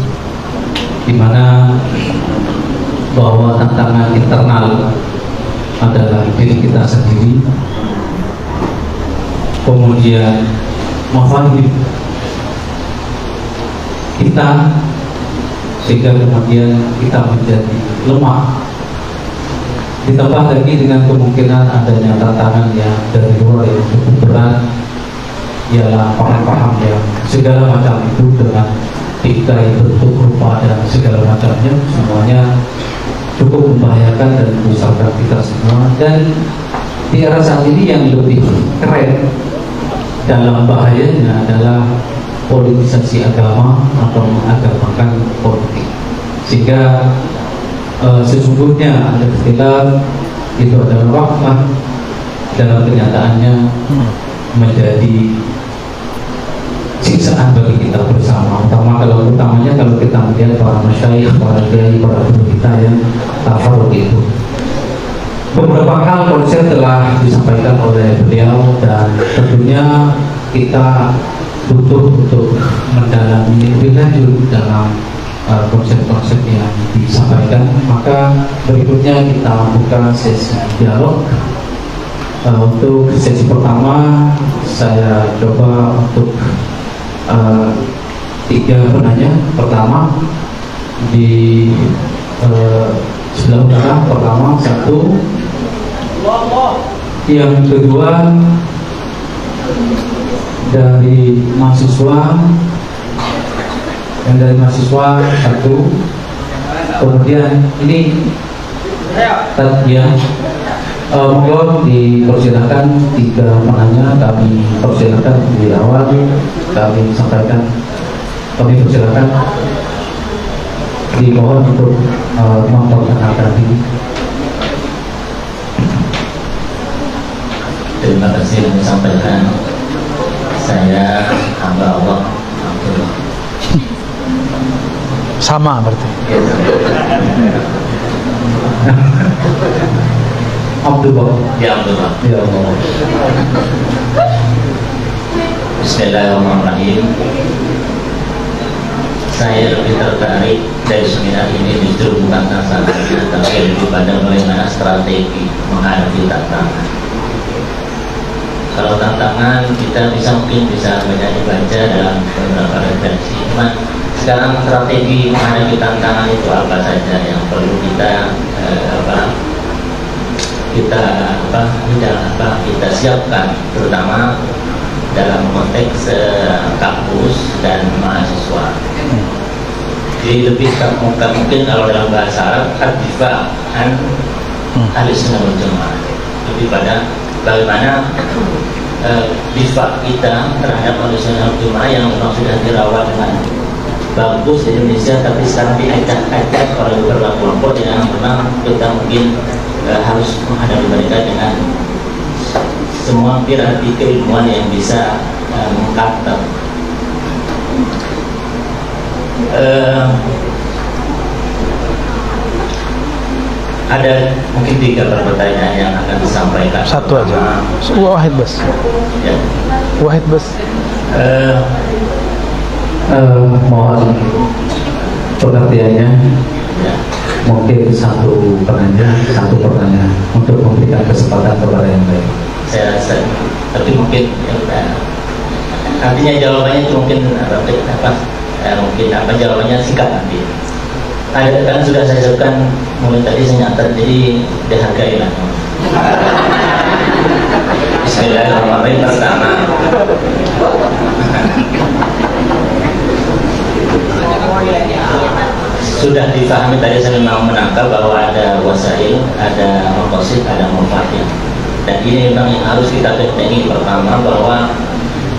di mana bahwa tantangan internal adalah diri kita sendiri, kemudian mafahim kita, sehingga kemudian kita menjadi lemah, ditambah lagi dengan kemungkinan adanya tantangan yang dari luar yang cukup berat, ialah paham-paham yang segala macam itu dengan bingkai bentuk rupa dan segala macamnya, semuanya cukup membahayakan dan menyusahkan kita semua. Dan di era saat ini yang lebih keren dalam bahayanya adalah politisasi agama atau mengagamakan politik, sehingga sesungguhnya ada istilah itu adalah rahmah, dalam kenyataannya menjadi siksaan bagi kita bersama. Utamanya kalau kita melihat para masyayikh, para kiai, para guru kita yang tafarruq itu. Beberapa hal konsep telah disampaikan oleh beliau, dan tentunya kita butuh untuk mendalami lebih lanjut dalam konsep-konsep yang disampaikan. Maka berikutnya kita buka sesi dialog. Untuk sesi pertama saya coba untuk 3 penanya. Pertama di sebelah utara, pertama 1. Yang kedua dari mahasiswa, yang dari mahasiswa 1. Kemudian ini ya, monggo dipersilakan 3 penanya, kami persilakan di awal, kami sampaikan, kami persilakan dimohon untuk memperkenalkan diri. Terima kasih yang disampaikan. Saya hamba Allah Abdullah. Sama berarti. Abdullah. Ya Abdullah. Ya Allah. Bismillahirrahmanirrahim. Saya lebih tertarik dari seminar ini justru bukan tantangannya, tapi lebih pada bagaimana strategi menghadapi tantangan. Kalau tantangan kita mungkin bisa banyak dibaca dalam beberapa referensi. Cuman sekarang strategi menghadapi tantangan itu apa saja yang perlu kita kita siapkan, terutama dalam konteks kampus dan mahasiswa. Jadi lebih mungkin kalau dalam bahasa Arab ad-difa an ahlussunnah wal jamaah, lebih pada bagaimana difa kita terhadap ahlussunnah wal jamaah yang memang sudah dirawat dengan bagus di Indonesia, tapi sekarang diajak-ajak oleh beberapa kelompok yang memang kita mungkin harus menghadapi mereka dengan semua piranti keilmuan yang bisa mengcounter. Ada mungkin 3 pertanyaan yang akan disampaikan. Satu aja. Wahid bas. Ya. Wahid bas. Mohon pengertiannya. Ya. Mungkin satu pertanyaan untuk memberikan kesempatan kepada yang lain. Saya rasa, tapi mungkin nantinya jawabannya itu mungkin mungkin jawabannya singkat nanti. Ada kan sudah saya sebutkan mulai tadi saya nyatat, jadi dihargai lah. Bismillahirrahmanirrahim. Pertama, sudah difahami tadi, saya memang menangkap bahwa ada wasail, ada maqasid, ada manfaat. Dan ini memang yang harus kita bentengi. Pertama, bahwa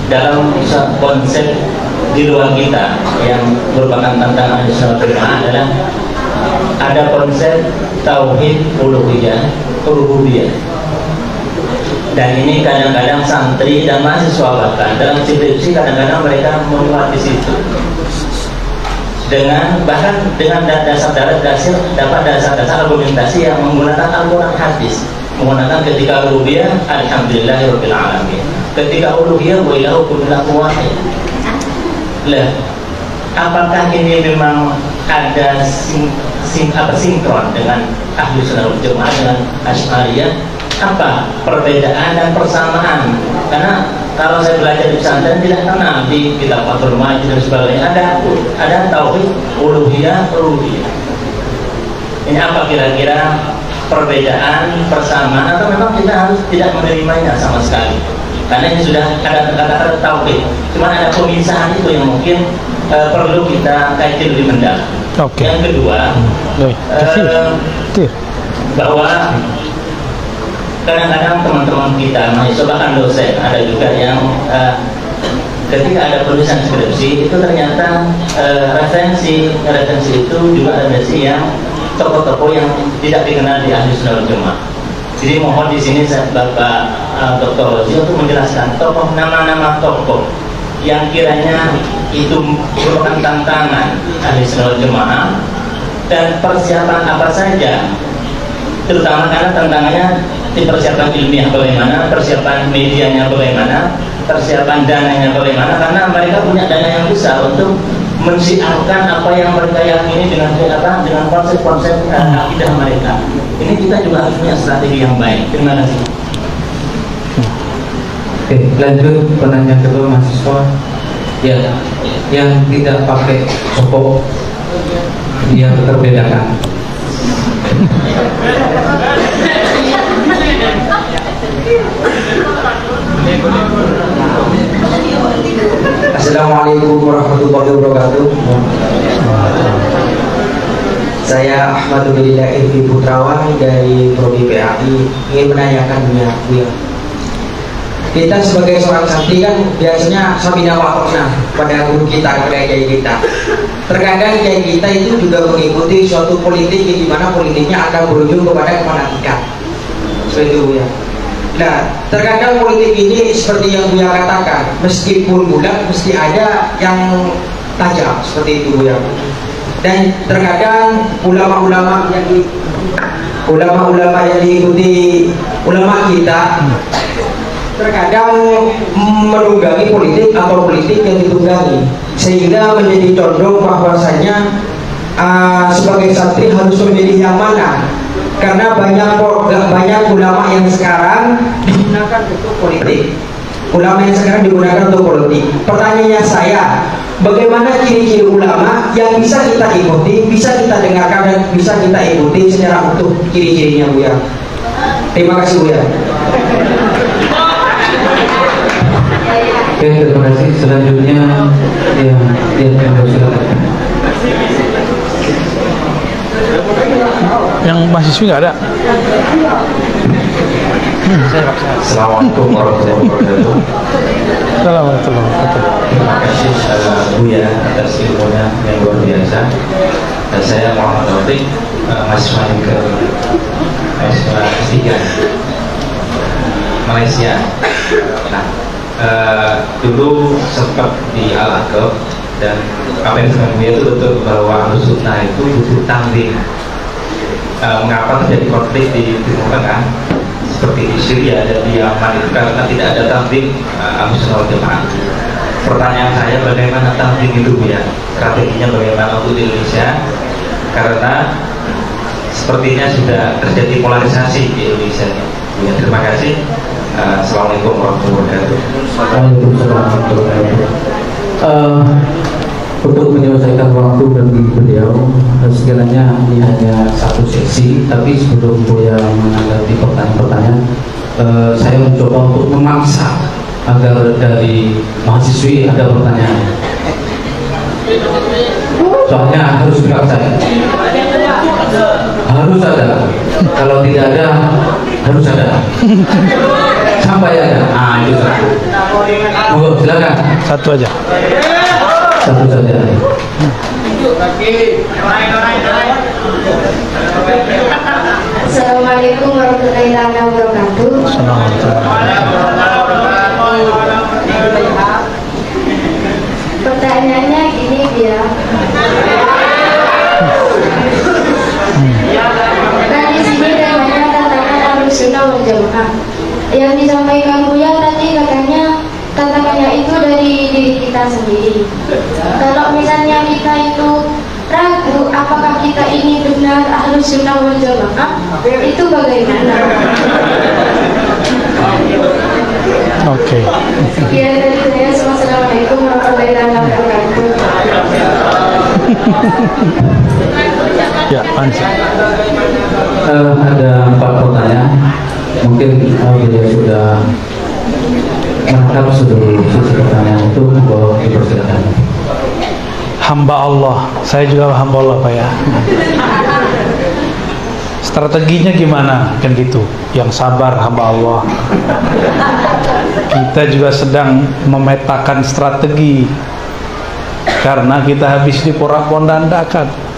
dalam konsep di luar kita yang merupakan tantangan Ahlussunnah wal Jamaah adalah ada konsep tauhid uluhiyah, rububiyah. Dan ini kadang-kadang santri dan mahasiswa bahkan dalam skripsi kadang-kadang mereka memuat di situ. Bahkan dengan dapat dasar-dasar argumentasi yang menggunakan Al-Quran hadis, menggunakan ketika rububiyah alhamdulillahirabbil alamin, ketika uluhiyah wa ilahukum ilahun wahid. Lah, apakah ini memang ada sinkron dengan Ahlussunnah wal Jamaah dengan Asy'ariyah? Apa perbedaan dan persamaan? Karena kalau saya belajar di pesantren tidak kenal di kitab Fathul Majid dan sebagainya ada tauhid uluhiyah rububiyah. Ini apa kira-kira perbedaan, persamaan, atau memang kita harus tidak menerimanya sama sekali? Karena ini sudah ada kata-kata tauhid, cuma ada pemisahan itu yang mungkin perlu kita kaji lebih mendalam. Oke. Yang kedua, bahwa kadang-kadang teman-teman kita, mahasiswa bahkan dosen, ada juga yang ketika ada penulisan skripsi itu ternyata referensi itu juga referensi yang tokoh-tokoh yang tidak dikenal di Ahlussunnah wal Jamaah. Jadi mohon di sini Bapak Dr. Rozi untuk menjelaskan nama-nama tokoh yang kiranya itu merupakan tantangan Ahlussunnah wal Jamaah dan persiapan apa saja, terutama karena tantangannya di persiapan ilmiah bagaimana, persiapan medianya bagaimana, persiapan dananya bagaimana, karena mereka punya dana yang besar untuk mensiarkan apa yang mereka yakini dengan konsep-konsep akidah mereka. Ini kita juga harus punya strategi yang baik. Terima kasih. Oke, lanjut pertanyaan kedua mahasiswa. Ya, yang tidak pakai pokok yang terbedakan. Assalamualaikum warahmatullahi wabarakatuh. Saya Ahmad Abdillah Irfi Putrawan dari Prodi PAI ingin menanyakan Buya. Kita sebagai seorang santri kan biasanya sabina wakofna pada guru kita, kepada kiai kita. Terkadang kiai kita itu juga mengikuti suatu politik di mana politiknya akan berujung kepada kemonatikan. Seperti itu Buya. Nah, terkadang politik ini seperti yang Buya katakan, meskipun bulat mesti ada yang tajam, seperti itu Buya. Dan terkadang ulama-ulama yang diikuti ulama kita terkadang menunggangi politik atau politik yang ditunggangi, sehingga menjadi condong bahwasanya sebagai santri harus menjadi yang mana, karena banyak ulama yang sekarang digunakan untuk politik. Pertanyaannya saya, bagaimana ciri-ciri ulama yang bisa kita ikuti, bisa kita dengarkan dan bisa kita ikuti secara utuh ciri-cirinya Buya? Terima kasih Buya. Oke, terima kasih. Selanjutnya yang silakan. Yang mahasiswi nggak ada. Assalamualaikum warahmatullahi wabarakatuh. Assalamualaikum warahmatullahi wabarakatuh. Terima kasih Buya atas ilmunya yang luar biasa. Dan saya Muhammad Taufik, mahasiswa S3 Malaysia. Nah, dulu sempat di Al-Aqab, dan apa yang dengan Buya itu betul bahwa Ahlussunnah itu butuh tanding. mengapa terjadi konflik di Timur Tengah seperti di Syria dan di Yaman itu karena tidak ada tanzim Ahlus Sunnah wal Jamaah. Pertanyaan saya, bagaimana tanzim itu ya? Strateginya bagaimana untuk di Indonesia? Karena sepertinya sudah terjadi polarisasi di Indonesia. Ya, terima kasih. Assalamualaikum warahmatullahi wabarakatuh. Waalaikumsalam warahmatullahi wabarakatuh. Untuk menyelesaikan waktu bagi beliau, sekiranya ini hanya satu sesi, tapi sebelum beliau menanggapi pertanyaan-pertanyaan, saya mencoba untuk memaksa agar dari mahasiswi ada pertanyaan. Soalnya harus dipaksa, harus ada. Kalau tidak ada, harus ada. Sampai ada. Ah, itu saja. Monggo, silakan. Satu aja. Satu saja. Assalamualaikum warahmatullahi wabarakatuh. Pertanyaannya gini dia. Nah, di sini temanya tantangan Ahlus Sunnah wal Jamaah. Yang disampaikan Buya tadi katanya tantangannya itu dari diri kita sendiri. Kalau misalnya kita itu ragu apakah kita ini benar Ahlus Sunnah wal Jamaah, itu bagaimana? Oke. Sekian dari saya. Assalamualaikum warahmatullahi wabarakatuh. Ya, Ansi. Ada 4 pertanyaan. Mungkin beliau sudah menangkap seluruh sisi pertanyaan itu. Boleh dipersilakan. Hamba Allah, saya juga hamba Allah Pak ya. Strateginya gimana? Kan gitu. Yang sabar hamba Allah. Kita juga sedang memetakan strategi karena kita habis diporak-pondandakan.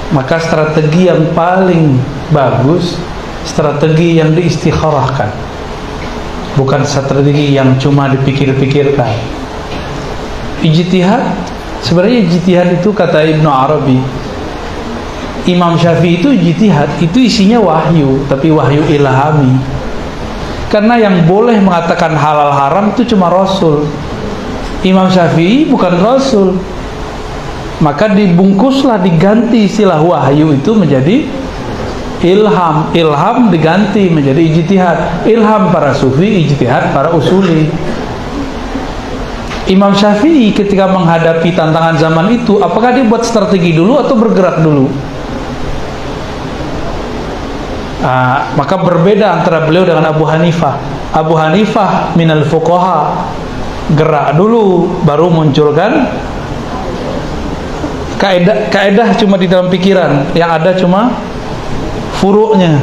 Maka strategi yang paling bagus, strategi yang diistikharahkan, bukan strategi yang cuma dipikir-pikirkan. Ijtihad, sebenarnya ijtihad itu kata Ibnu Arabi, Imam Syafi'i itu ijtihad, itu isinya wahyu, tapi wahyu ilhami. Karena yang boleh mengatakan halal haram itu cuma Rasul. Imam Syafi'i bukan Rasul. Maka dibungkuslah, diganti istilah wahyu itu menjadi ilham. Ilham diganti menjadi ijtihad. Ilham para sufi, ijtihad para usuli. Imam Syafi'i ketika menghadapi tantangan zaman itu, apakah dia buat strategi dulu atau bergerak dulu? Maka berbeda antara beliau dengan Abu Hanifah. Abu Hanifah minal fuqaha, gerak dulu baru munculkan kaedah cuma di dalam pikiran, yang ada cuma furu'nya.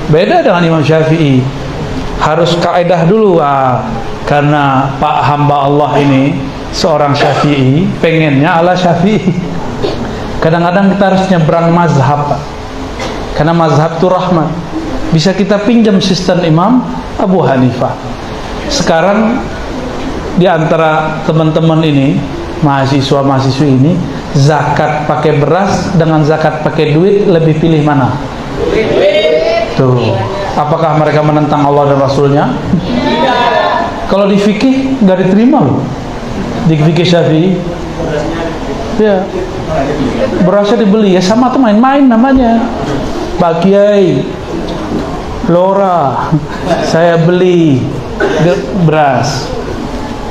Beda dengan Imam Syafi'i, harus kaedah dulu. Karena Pak hamba Allah ini seorang Syafi'i, pengennya ala Syafi'i. Kadang-kadang kita harus nyebrang mazhab, karena mazhab itu rahmat. Bisa kita pinjam sistem Imam Abu Hanifah. Sekarang di antara teman-teman ini, mahasiswa-mahasiswi ini, zakat pakai beras dengan zakat pakai duit, lebih pilih mana? Tuh, apakah mereka menentang Allah dan Rasulnya? Kalau di fikih nggak diterima loh. Di fikih Syafi'i, ya, berasnya dibeli, ya sama tuh main-main namanya. Pak Kiai, Lora, saya beli beras.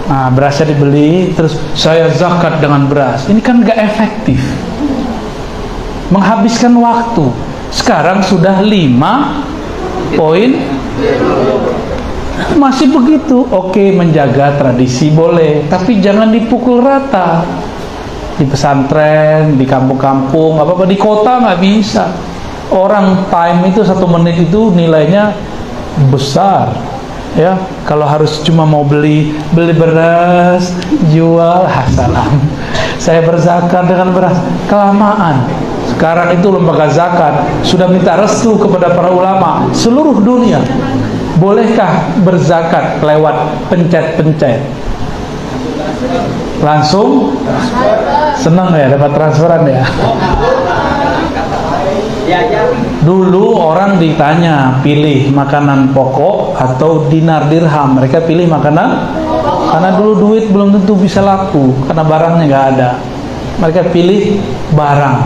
Nah, berasnya dibeli, terus saya zakat dengan beras. Ini kan nggak efektif, menghabiskan waktu. Sekarang sudah 5 poin, masih begitu. Oke, menjaga tradisi boleh, tapi jangan dipukul rata. Di pesantren, di kampung-kampung, apa-apa di kota nggak bisa. Orang time itu 1 menit itu nilainya besar, ya. Kalau harus cuma mau beli beras, jual, salam. Saya berzakat dengan beras, kelamaan. Sekarang itu lembaga zakat sudah minta restu kepada para ulama seluruh dunia. Bolehkah berzakat lewat pencet-pencet? Langsung senang ya dapat transferan ya. Dulu orang ditanya pilih makanan pokok atau dinar dirham, mereka pilih makanan karena dulu duit belum tentu bisa laku karena barangnya nggak ada. Mereka pilih barang.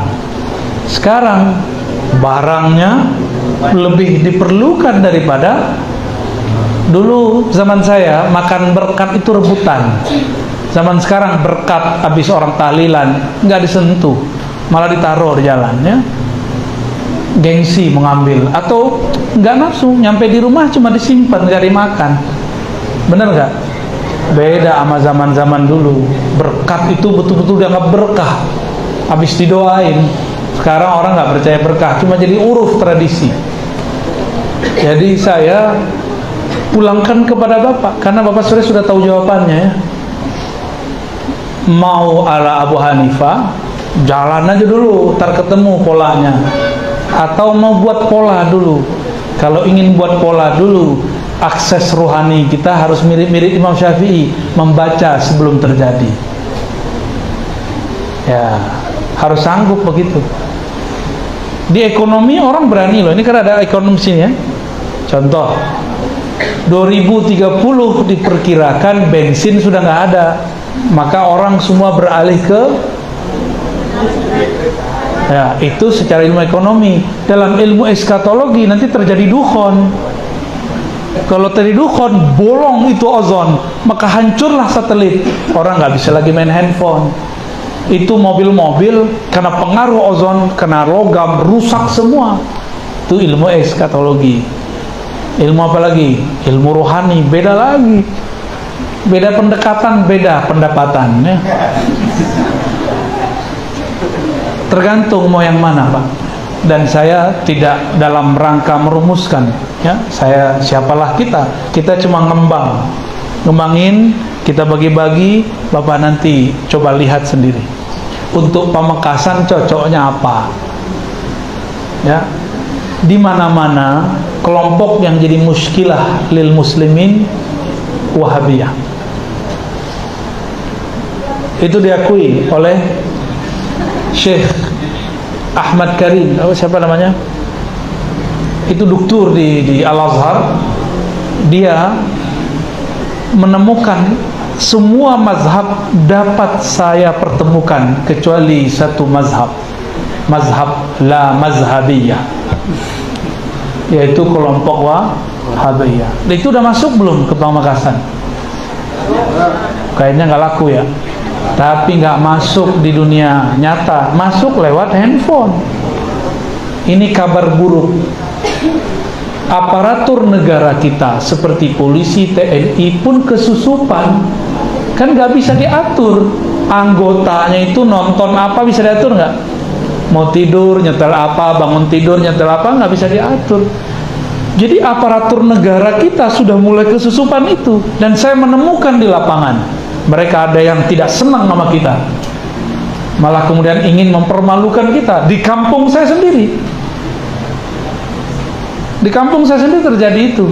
Sekarang barangnya lebih diperlukan daripada dulu. Zaman saya makan berkat itu rebutan. Zaman sekarang berkat habis orang tahlilan nggak disentuh, malah ditaruh di jalannya. Gengsi mengambil atau nggak nafsu, nyampe di rumah cuma disimpan nggak dimakan. Bener nggak? Beda sama zaman dulu. Berkat itu betul-betul dianggap berkah, habis didoain. Sekarang orang nggak percaya berkah, cuma jadi uruf tradisi. Jadi saya pulangkan kepada Bapak karena Bapak sudah tahu jawabannya ya. Mau ala Abu Hanifah, jalan aja dulu, ntar ketemu polanya. Atau mau buat pola dulu. Kalau ingin buat pola dulu, akses rohani kita harus mirip-mirip Imam Syafi'i, membaca sebelum terjadi. Ya, harus sanggup begitu. Di ekonomi orang berani loh. Ini kan ada ekonomi sini ya. Contoh, 2030 diperkirakan bensin sudah nggak ada, maka orang semua beralih ke ya, itu secara ilmu ekonomi. Dalam ilmu eskatologi nanti terjadi dukhon. Kalau terjadi dukhon, bolong itu ozon, maka hancurlah satelit. Orang nggak bisa lagi main handphone. Itu mobil-mobil karena pengaruh ozon, kena logam, rusak semua. Itu ilmu eskatologi. Ilmu apa lagi? Ilmu rohani, beda lagi. Beda pendekatan, beda pendapatan ya. Tergantung mau yang mana Pak. Dan saya tidak dalam rangka merumuskan ya. Siapalah kita cuma ngembangin, kita bagi-bagi. Bapak nanti coba lihat sendiri. Untuk Pamekasan cocoknya apa ya. Di mana-mana kelompok yang jadi muskilah lil muslimin Wahabiyah. Itu diakui oleh Syekh Ahmad Karim, siapa namanya? Itu doktor di Al-Azhar. Dia menemukan semua mazhab dapat saya pertemukan kecuali satu mazhab la mazhabiyah, yaitu kelompok Wahabiyah. Itu udah masuk belum ke Pamekasan? Kayaknya nggak laku ya. Tapi nggak masuk di dunia nyata, masuk lewat handphone. Ini kabar buruk. Aparatur negara kita seperti polisi, TNI pun kesusupan. Kan nggak bisa diatur. Anggotanya itu nonton apa bisa diatur nggak? Mau tidur nyetel apa, bangun tidur nyetel apa, nggak bisa diatur. Jadi aparatur negara kita sudah mulai kesusupan itu. Dan saya menemukan di lapangan, mereka ada yang tidak senang sama kita, malah kemudian ingin mempermalukan kita. Di kampung saya sendiri, terjadi itu.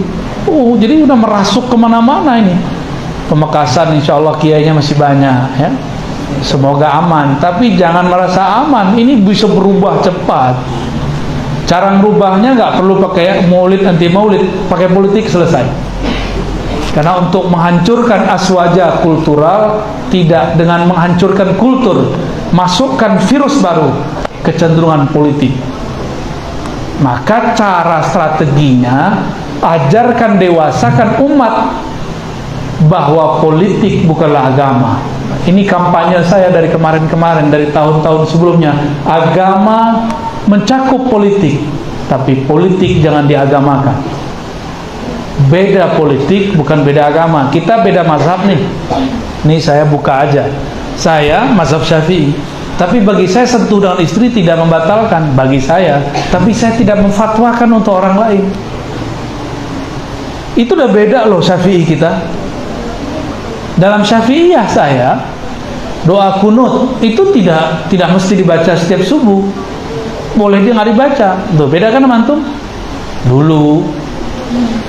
Jadi udah merasuk kemana-mana ini. Pamekasan insya Allah kiainya masih banyak ya. Semoga aman. Tapi jangan merasa aman. Ini bisa berubah cepat. Cara merubahnya nggak perlu pakai maulid anti maulid, pakai politik selesai. Karena untuk menghancurkan aswaja kultural tidak dengan menghancurkan kultur, masukkan virus baru, kecenderungan politik. Maka cara strateginya ajarkan, dewasakan umat bahwa politik bukanlah agama. Ini kampanye saya dari kemarin-kemarin, dari tahun-tahun sebelumnya. Agama mencakup politik, tapi politik jangan diagamakan. Beda politik, bukan beda agama. Kita beda mazhab nih. Nih saya buka aja. Saya mazhab Syafi'i. Tapi bagi saya sentuh dengan istri tidak membatalkan bagi saya. Tapi saya tidak memfatwakan untuk orang lain. Itu udah beda loh Syafi'i kita. Dalam Syafi'iyah saya, doa kunut itu tidak mesti dibaca setiap subuh. Boleh dia nggak dibaca. Tuh beda kan mantum? Dulu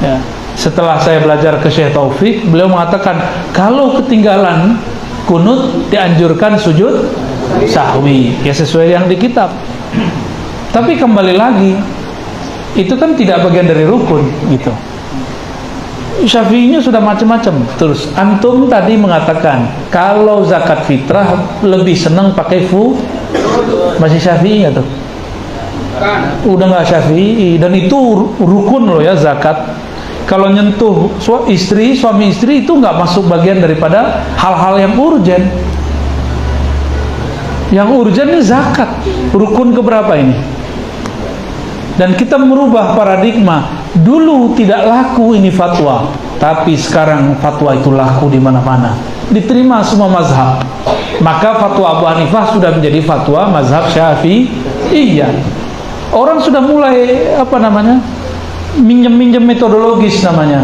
ya. Setelah saya belajar ke Syekh Taufik, beliau mengatakan kalau ketinggalan kunut dianjurkan sujud sahwi, ya sesuai yang di kitab. Tapi kembali lagi, itu kan tidak bagian dari rukun gitu. Syafi'inya sudah macam-macam. Terus antum tadi mengatakan kalau zakat fitrah lebih senang pakai masih Syafi'i nggak tuh? Udah nggak Syafi'i, dan itu rukun loh ya zakat. Kalau nyentuh suami istri itu nggak masuk bagian daripada hal-hal yang urgen. Yang urgen ini zakat, rukun keberapa ini? Dan kita merubah paradigma. Dulu tidak laku ini fatwa, tapi sekarang fatwa itu laku di mana-mana, diterima semua mazhab. Maka fatwa Abu Hanifah sudah menjadi fatwa mazhab Syafi'iyah. Orang sudah mulai minjem metodologis namanya.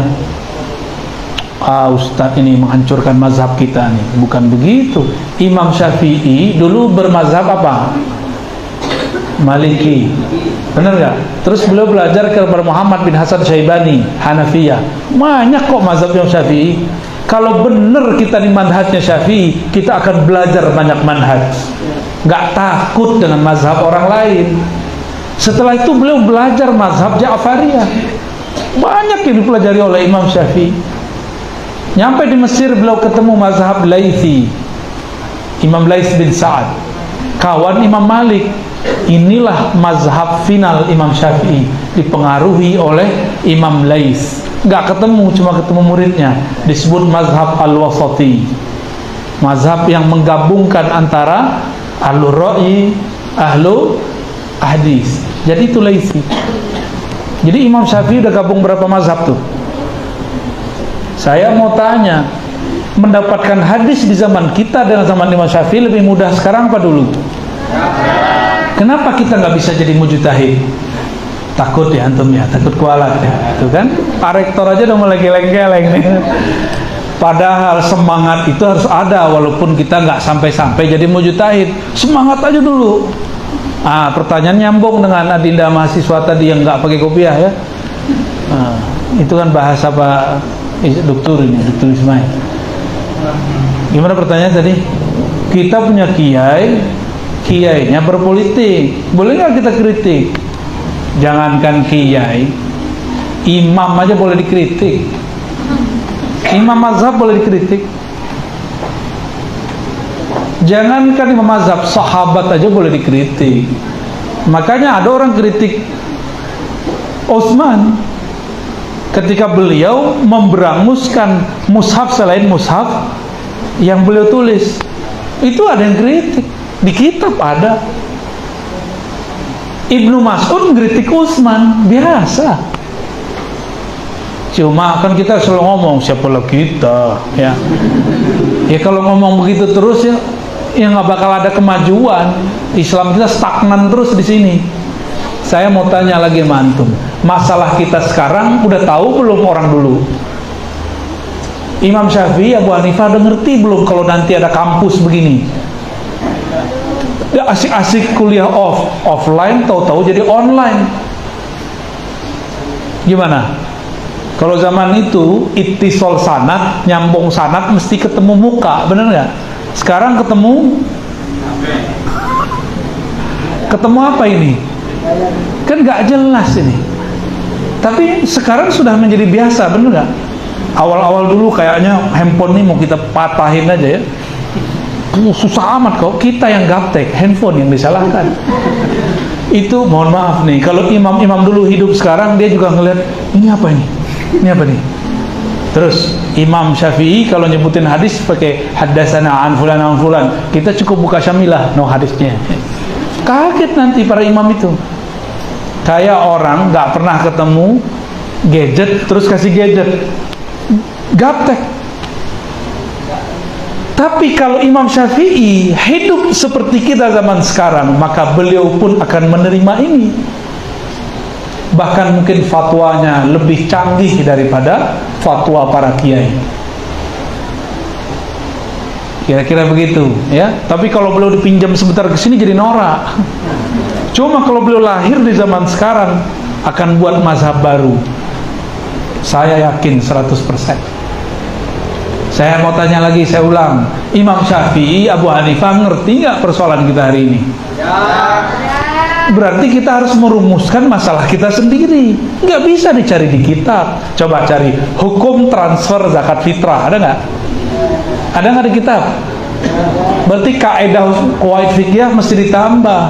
Ustaz ini menghancurkan mazhab kita nih. Bukan begitu. Imam Syafi'i dulu bermazhab apa? Maliki. Benar nggak? Terus beliau belajar kepada Muhammad bin Hasan Syaibani, Hanafiyah. Banyak kok mazhab yang Syafi'i. Kalau benar kita di manhajnya Syafi'i, kita akan belajar banyak manhaj. Nggak takut dengan mazhab orang lain. Setelah itu beliau belajar mazhab Ja'fariyah. Banyak yang dipelajari oleh Imam Syafi'i. Nyampe di Mesir beliau ketemu mazhab Laythi, Imam Laits bin Sa'ad, kawan Imam Malik. Inilah mazhab final Imam Syafi'i, dipengaruhi oleh Imam Laits. Gak ketemu, cuma ketemu muridnya, disebut mazhab al-wasati, mazhab yang menggabungkan antara ahlul ra'i, ahlul hadis. Jadi itu Laitsi. Jadi Imam Syafi'i udah gabung berapa mazhab tuh? Saya mau tanya, mendapatkan hadis di zaman kita dengan zaman Imam Syafi'i lebih mudah sekarang apa dulu? Kenapa kita nggak bisa jadi mujtahid? Takut ya antum ya, takut kualat ya, itu kan? Pak Rektor aja udah mulai geleng-geleng nih. Padahal semangat itu harus ada, walaupun kita nggak sampai-sampai jadi mujtahid. Semangat aja dulu. Pertanyaan nyambung dengan adinda mahasiswa tadi yang nggak pakai kopiah ya. Itu kan bahasa Pak Dokter ini, Dokter Ismail. Gimana pertanyaan tadi? Kita punya kiainya berpolitik, boleh nggak kita kritik? Jangankan kiai, imam aja boleh dikritik. Imam mazhab boleh dikritik. Jangankan imam mazhab, sahabat aja boleh dikritik. Makanya ada orang kritik Utsman ketika beliau memberanmuskan mushaf selain mushaf yang beliau tulis. Itu ada yang kritik. Di kitab ada. Ibnu Mas'ud ngeritik Utsman, biasa. Cuma kan kita selalu ngomong siapalah kita, ya. Ya kalau ngomong begitu terus ya nggak bakal ada kemajuan. Islam kita stagnan terus di sini. Saya mau tanya lagi mantum, masalah kita sekarang udah tahu belum orang dulu? Imam Syafi'i, Abu Hanifah udah ngerti belum kalau nanti ada kampus begini? Ya asik-asik kuliah offline, tahu-tahu jadi online. Gimana? Kalau zaman itu ittisal sanad, nyambung sanad mesti ketemu muka, bener nggak? Sekarang ketemu apa ini? Kan nggak jelas ini. Tapi sekarang sudah menjadi biasa, bener nggak? Awal-awal dulu kayaknya handphone ini mau kita patahin aja ya. Susah amat kok, kita yang gaptek, handphone yang disalahkan. Itu mohon maaf nih, kalau imam-imam dulu hidup sekarang dia juga ngeliat ini apa ini? Ini apa nih? Terus Imam Syafi'i kalau nyebutin hadis pakai haddatsana an fulan, kita cukup buka Syamilah, no hadisnya. Kaget nanti para imam itu. Kayak orang nggak pernah ketemu gadget terus kasih gadget. Gaptek. Tapi kalau Imam Syafi'i hidup seperti kita zaman sekarang, maka beliau pun akan menerima ini. Bahkan mungkin fatwanya lebih canggih daripada fatwa para kiai. Kira-kira begitu, ya. Tapi kalau beliau dipinjam sebentar ke sini jadi norak. Cuma kalau beliau lahir di zaman sekarang akan buat mazhab baru. Saya yakin 100%. Saya mau tanya lagi, saya ulang. Imam Syafi'i, Abu Hanifah ngerti nggak persoalan kita hari ini? Ya. Berarti kita harus merumuskan masalah kita sendiri. Nggak bisa dicari di kitab. Coba cari hukum transfer zakat fitrah, ada nggak? Ada nggak di kitab? Berarti kaidah qawaid fikih mesti ditambah.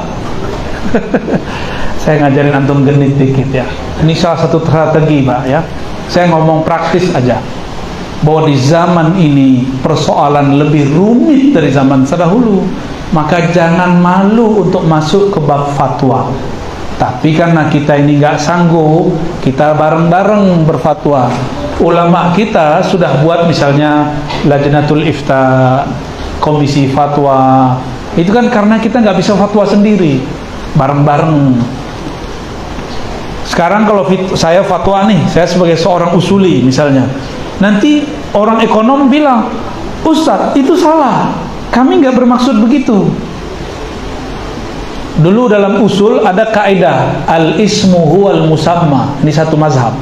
Saya ngajarin antum genit dikit ya. Ini salah satu strategi, Pak ya. Saya ngomong praktis aja. Bahwa di zaman ini persoalan lebih rumit dari zaman terdahulu, maka jangan malu untuk masuk ke bab fatwa. Tapi karena kita ini nggak sanggup, kita bareng-bareng berfatwa. Ulama kita sudah buat misalnya Lajnatul Ifta, komisi fatwa. Itu kan karena kita nggak bisa fatwa sendiri, bareng-bareng. Sekarang kalau saya fatwa nih, saya sebagai seorang usuli misalnya, nanti orang ekonom bilang, Ustadz itu salah, kami nggak bermaksud begitu. Dulu dalam usul ada kaidah al-ismu huwal musamma. Ini satu mazhab.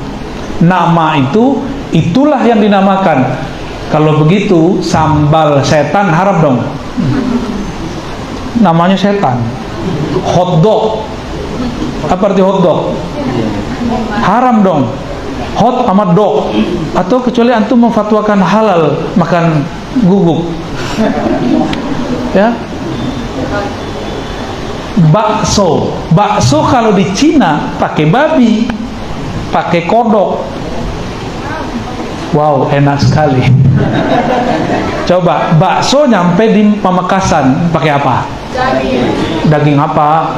Nama itu, itulah yang dinamakan. Kalau begitu sambal setan haram dong. Namanya setan. Hotdog. Apa arti hotdog? Haram dong. Hot sama dog. Atau kecuali antum memfatwakan halal makan guguk. Ya. Bakso kalau di Cina pakai babi, pakai kodok. Wow, enak sekali. Coba bakso nyampe di Pamekasan pakai apa? Daging apa?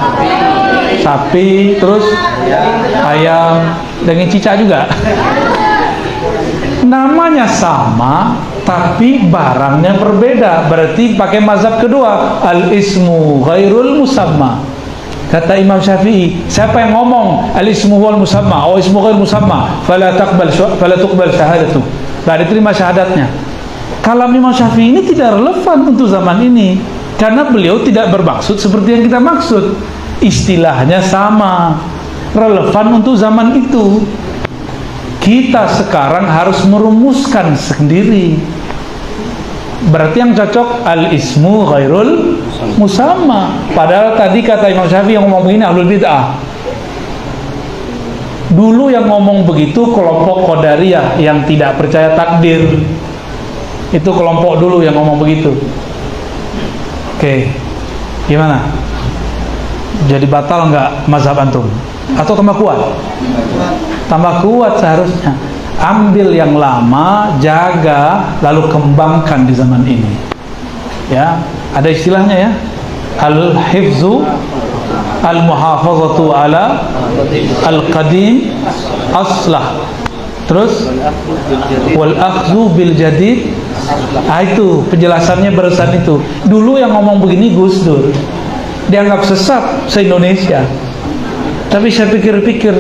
Sapi, terus ayam, daging cicak juga. Namanya sama, tapi barangnya berbeda. Berarti pakai mazhab kedua, al-ismu ghairul musamma. Kata Imam Syafi'i, siapa yang ngomong al-ismu wal musamma, oh ismu ghairul musamma, fala tuqbal syahadatu. Enggak diterima syahadatnya. Kalam Imam Syafi'i ini tidak relevan untuk zaman ini, karena beliau tidak bermaksud seperti yang kita maksud. Istilahnya sama, relevan untuk zaman itu. Kita sekarang harus merumuskan sendiri. Berarti yang cocok al-ismu ghairul musamma. Padahal tadi kata Imam Syafi'i yang ngomong begini ahlul bid'ah. Dulu yang ngomong begitu kelompok Qadariyah yang tidak percaya takdir. Itu kelompok dulu yang ngomong begitu. Oke, gimana? Jadi batal nggak mazhab antum? Atau tambah kuat? Tambah kuat seharusnya. Ambil yang lama, jaga, lalu kembangkan di zaman ini. Ya, ada istilahnya ya. Al-hifzu al-muhafazatu ala al-qadim aslah. Terus wal akhdhu bil jadid. Itu penjelasannya barusan itu. Dulu yang ngomong begini Gus Dur dianggap sesat se-Indonesia. Tapi saya pikir-pikir,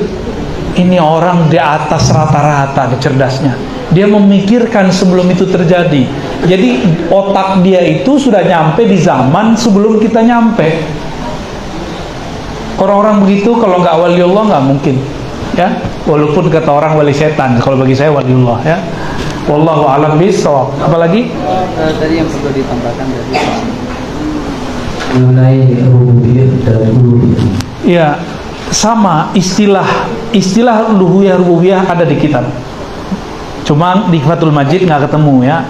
ini orang di atas rata-rata cerdasnya. Dia memikirkan sebelum itu terjadi. Jadi otak dia itu sudah nyampe di zaman sebelum kita nyampe. Orang-orang begitu kalau nggak waliullah nggak mungkin, ya. Walaupun kata orang wali setan, kalau bagi saya waliullah, ya. Wallahu a'lam bishawab. Apalagi? Tadi yang perlu ditambahkan dari mengenai rububiyah dan uluhiyah. Ya, sama istilah uluhiyah rububiyah ada di kitab. Cuma di Fathul Majid nggak ketemu ya.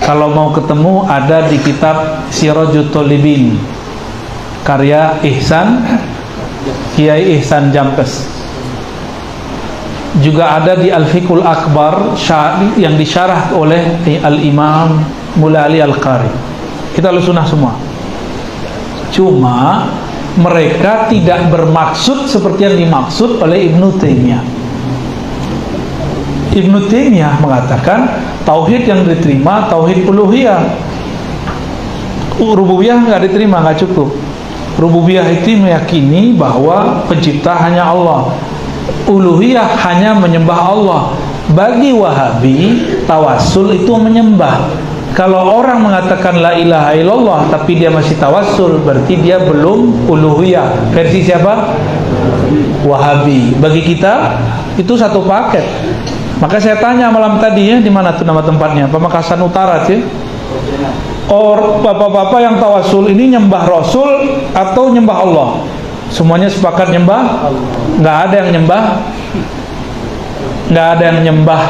Kalau mau ketemu ada di kitab Sirajut Thalibin karya Kiai Ihsan Jampes. Juga ada di Al-Fiqhul Akbar yang disyarah oleh Al-Imam Mula Ali Al-Qari. Kita sunnah semua. Cuma mereka tidak bermaksud seperti yang dimaksud oleh Ibnu Taimiyah. Ibnu Taimiyah mengatakan tauhid yang diterima tauhid uluhiyah. Rububiyah nggak diterima, nggak cukup. Rububiyah itu meyakini bahwa pencipta hanya Allah. Uluhiyah hanya menyembah Allah. Bagi Wahabi, tawassul itu menyembah. Kalau orang mengatakan la ilaha illallah tapi dia masih tawassul, berarti dia belum uluhiyah. Versi siapa? Wahabi. Bagi kita itu satu paket. Maka saya tanya malam tadi ya, di mana tuh nama tempatnya? Pamekasan Utara sih. Bapak-bapak yang tawassul ini nyembah Rasul atau nyembah Allah? Semuanya sepakat nyembah? Nggak ada yang nyembah, nggak ada yang nyembah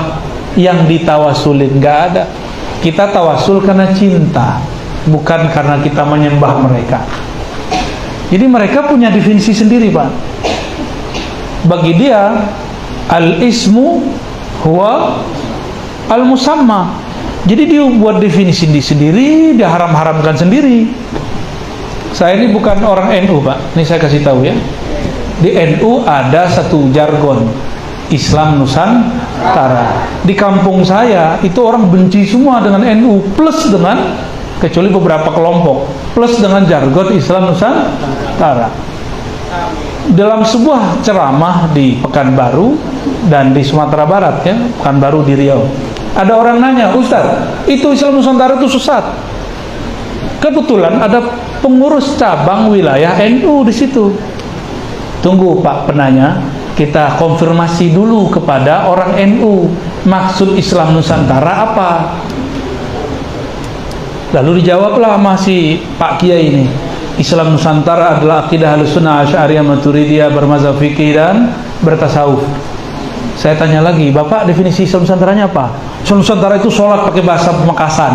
yang ditawasulin, nggak ada. Kita tawasul karena cinta, bukan karena kita menyembah mereka. Jadi mereka punya definisi sendiri, Pak. Bagi dia al-ismu huwa al-musamma. Jadi dia buat definisi sendiri, dia haram-haramkan sendiri. Saya ini bukan orang NU, Pak. Ini saya kasih tahu ya. Di NU ada satu jargon, Islam Nusantara. Di kampung saya itu orang benci semua dengan NU, plus dengan, kecuali beberapa kelompok, plus dengan jargon Islam Nusantara. Dalam sebuah ceramah di Pekanbaru dan di Sumatera Barat ya, Pekanbaru di Riau, ada orang nanya, Ustaz, itu Islam Nusantara itu sesat. Kebetulan ada pengurus cabang wilayah NU di situ. Tunggu Pak penanya, kita konfirmasi dulu kepada orang NU, maksud Islam Nusantara apa? Lalu dijawablah masih Pak Kiai ini, Islam Nusantara adalah akidah Ahlussunnah Asy'ariyah Maturidiyah bermazhab fikih dan bertasawuf. Saya tanya lagi, Bapak definisi Islam Nusantaranya apa? Islam Nusantara itu sholat pakai bahasa Pamekasan,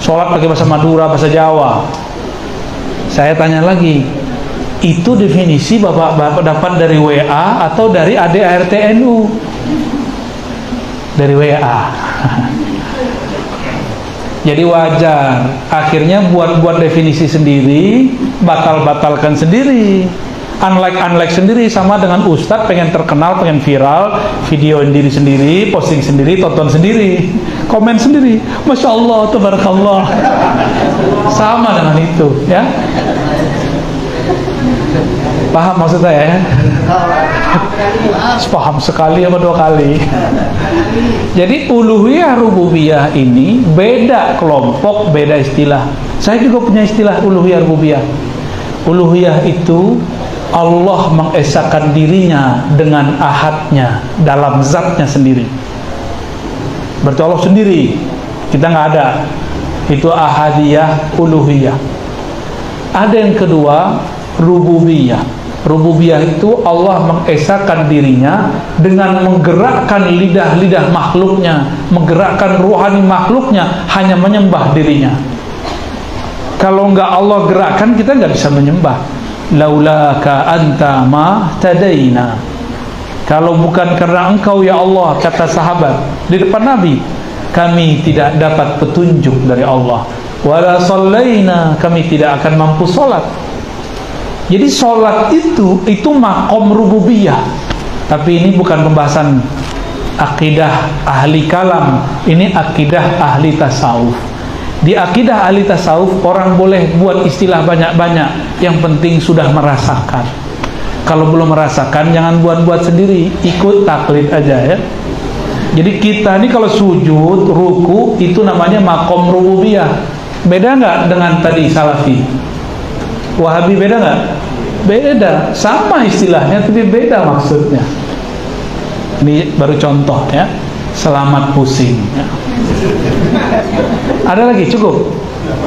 sholat pakai bahasa Madura, bahasa Jawa. Saya tanya lagi, itu definisi Bapak dapat dari WA atau dari ADART NU? Dari WA. Jadi wajar, akhirnya buat definisi sendiri, batalkan sendiri, unlike sendiri, sama dengan Ustadz pengen terkenal, pengen viral, videoin diri sendiri, posting sendiri, tonton sendiri, komen sendiri, Masya Allah, Tabarakallah. Sama dengan itu, ya. Paham maksud saya ya? Paham sekali apa 2 kali. Jadi uluhiyah rububiyah ini beda kelompok, beda istilah. Saya juga punya istilah uluhiyah rububiyah. Uluhiyah itu Allah mengesahkan dirinya dengan ahadnya dalam zatnya sendiri. Berarti Allah sendiri, kita nggak ada. Itu ahadiyah, uluhiyah. Ada yang kedua, rububiyah. Rububiyah itu Allah mengesahkan dirinya dengan menggerakkan lidah-lidah makhluknya, menggerakkan ruhani makhluknya, hanya menyembah dirinya. Kalau enggak Allah gerakkan, kita enggak bisa menyembah. Laulaka anta ma tadaina. Kalau bukan karena engkau ya Allah, kata sahabat di depan Nabi, kami tidak dapat petunjuk dari Allah. Wala sallaina, kami tidak akan mampu sholat. Jadi sholat itu makom rububiyah. Tapi ini bukan pembahasan akidah ahli kalam, ini akidah ahli tasawuf. Di akidah ahli tasawuf orang boleh buat istilah banyak-banyak, yang penting sudah merasakan. Kalau belum merasakan jangan buat-buat sendiri, ikut taklid aja ya. Jadi kita ini kalau sujud, ruku, itu namanya makom rububiyah. Beda nggak dengan tadi salafi? Wahabi beda nggak? Beda, sama istilahnya tapi beda maksudnya. Ini baru contoh ya. Selamat pusing ya. Ada lagi, cukup?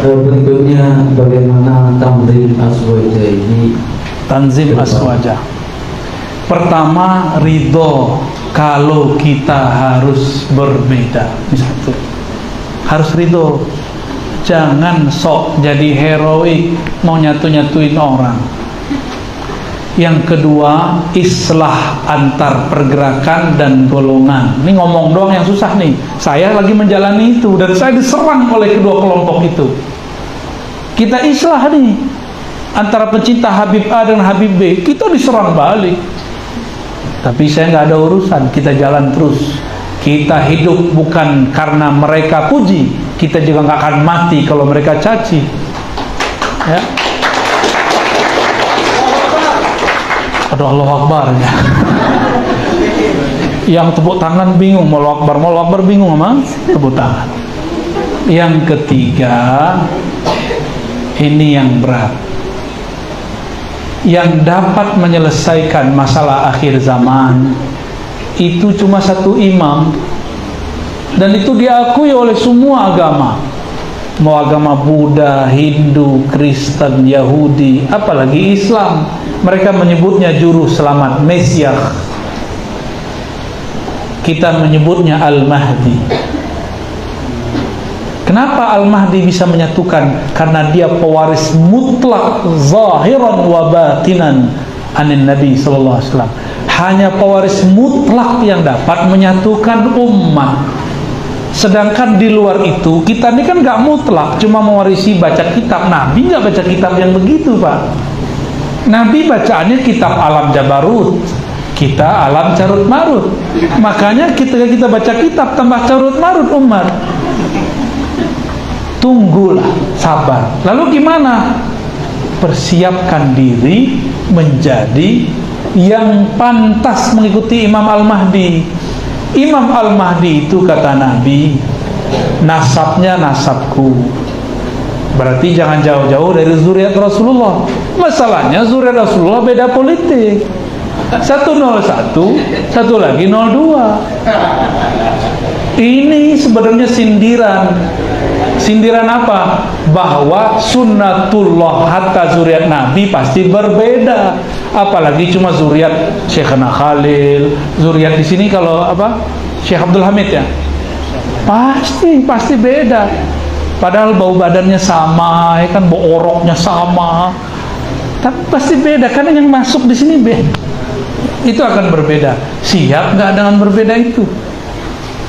Berikutnya bagaimana tanzim aswaja ini? Tanzim aswaja. Pertama, ridho kalau kita harus berbeda. Ini satu. Harus ridho. Jangan sok jadi heroik mau nyatu-nyatuin orang. Yang kedua, islah antar pergerakan dan golongan. Ini ngomong doang yang susah nih. Saya lagi menjalani itu dan saya diserang oleh kedua kelompok itu. Kita islah nih antara pencinta Habib A dan Habib B, kita diserang balik. Tapi saya nggak ada urusan, kita jalan terus. Kita hidup bukan karena mereka puji, kita juga nggak akan mati kalau mereka caci. Ya. Aduh, Allahu Akbar ya. Yang tepuk tangan bingung, mau Allahu Akbar bingung sama tepuk tangan. Yang ketiga, ini yang berat. Yang dapat menyelesaikan masalah akhir zaman itu cuma satu imam, dan itu diakui oleh semua agama, mau agama Buddha, Hindu, Kristen, Yahudi, apalagi Islam. Mereka menyebutnya juru selamat, Mesias. Kita menyebutnya Al-Mahdi. Kenapa Al-Mahdi bisa menyatukan? Karena dia pewaris mutlak zahiran wa batinan anin Nabi sallallahu alaihi wasallam. Hanya pewaris mutlak yang dapat menyatukan umat. Sedangkan di luar itu, kita ini kan gak mutlak, cuma mewarisi baca kitab. Nabi gak baca kitab yang begitu, Pak. Nabi bacaannya kitab Alam Jabarut, kita Alam Carut Marut. Makanya ketika kita baca kitab tambah carut marut umat. Tunggulah, sabar. Lalu gimana? Persiapkan diri menjadi yang pantas mengikuti Imam Al-Mahdi. Imam Al-Mahdi itu kata Nabi, nasabnya nasabku. Berarti jangan jauh-jauh dari zuriat Rasulullah. Masalahnya zuriat Rasulullah beda politik. Satu 01, satu lagi 02. Ini sebenarnya sindiran. Sindiran apa? Bahwa sunnatullah hatta zuriat Nabi pasti berbeda. Apalagi cuma zuriat Syekhana Khalil, zuriat di sini kalau apa? Syekh Abdul Hamid ya. Pasti beda. Padahal bau badannya sama, ya kan, bau oroknya sama. Tapi pasti beda karena yang masuk di sini beda. Itu akan berbeda. Siap nggak dengan berbeda itu?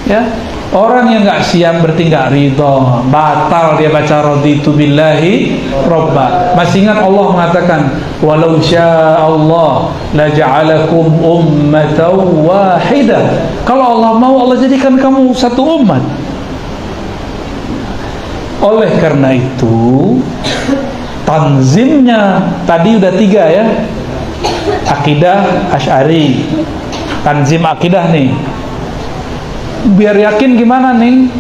Ya. Orang yang nggak siap berarti nggak ridho, batal dia baca raditu billahi robba. Masih ingat Allah mengatakan, walau syaa Allah la ja'alakum ummatan wahidah. Kalau Allah mau, Allah jadikan kamu satu umat. Oleh karena itu, tanzimnya tadi udah 3 ya. Akidah Asy'ari, tanzim akidah nih. Biar yakin gimana nih?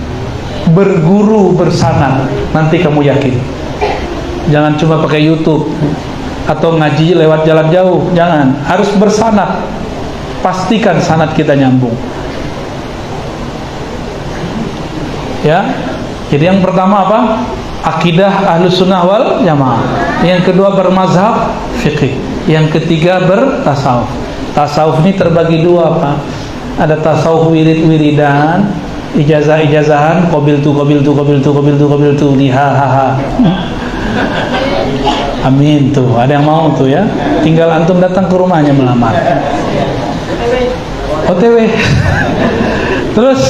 Berguru bersanad. Nanti kamu yakin. Jangan cuma pakai YouTube atau ngaji lewat jalan jauh. Jangan, harus bersanad. Pastikan sanad kita nyambung. Ya. Jadi yang pertama apa? Akidah Ahlus Sunnah wal Jamaah. Yang kedua bermazhab fikih. Yang ketiga bertasawuf. Tasawuf ini terbagi 2, Pak. Ada tasawuf wirid-wiridan, ijazah-ijazahan, qabil tu lihahaha. Amin tuh, ada yang mau tuh ya. Tinggal antum datang ke rumahnya melamar. OTW. Terus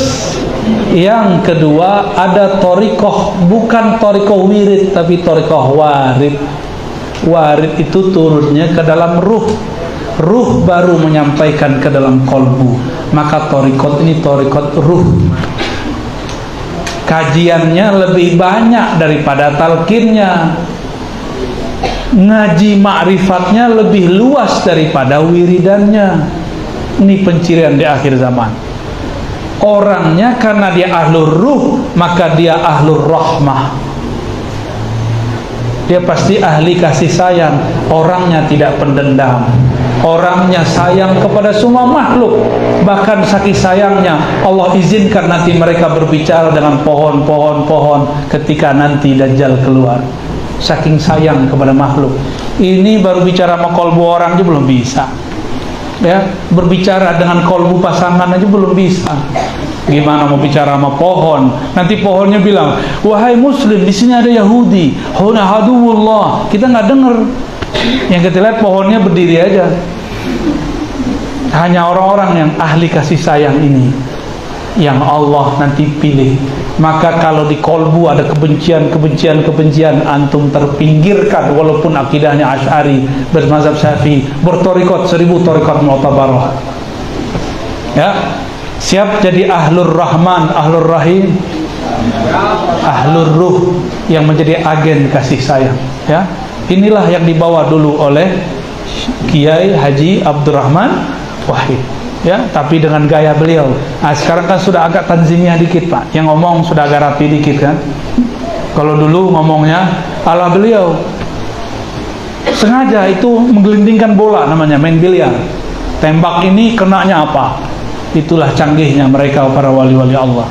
yang kedua ada thariqah, bukan thariqah wirid tapi thariqah warid. Warid itu turunnya ke dalam ruh. Ruh baru menyampaikan ke dalam kolbu. Maka thariqat ini thariqat ruh. Kajiannya lebih banyak daripada talqinnya. Ngaji ma'rifatnya lebih luas daripada wiridannya. Ini pencirian di akhir zaman. Orangnya karena dia ahlur ruh, maka dia ahlur rahmah. Dia pasti ahli kasih sayang. Orangnya tidak pendendam. Orangnya sayang kepada semua makhluk. Bahkan saking sayangnya Allah izinkan nanti mereka berbicara dengan pohon-pohon ketika nanti Dajjal keluar. Saking sayang kepada makhluk. Ini baru bicara sama kolbu orang aja belum bisa. Ya, berbicara dengan kolbu pasangan aja belum bisa. Gimana mau bicara sama pohon? Nanti pohonnya bilang, wahai Muslim, di sini ada Yahudi. Huna haduwullah. Kita nggak dengar. Yang kita lihat pohonnya berdiri aja. Hanya orang-orang yang ahli kasih sayang ini yang Allah nanti pilih. Maka kalau di kolbu ada kebencian, antum terpinggirkan. Walaupun akidahnya Asy'ari, bermazhab Syafi'i, berthariqat 1000 thariqat mu'tabarah. Ya, siap jadi ahlur rahman, ahlur rahim, ahlur ruh yang menjadi agen kasih sayang. Ya, inilah yang dibawa dulu oleh Kiai Haji Abdurrahman Wahid. Ya, tapi dengan gaya beliau. Nah, sekarang kan sudah agak tanzimnya dikit, Pak. Yang ngomong sudah agak rapi dikit kan. Kalau dulu ngomongnya ala beliau. Sengaja itu menggelindingkan bola namanya, main biliar. Tembak ini kenanya apa? Itulah canggihnya mereka para wali-wali Allah.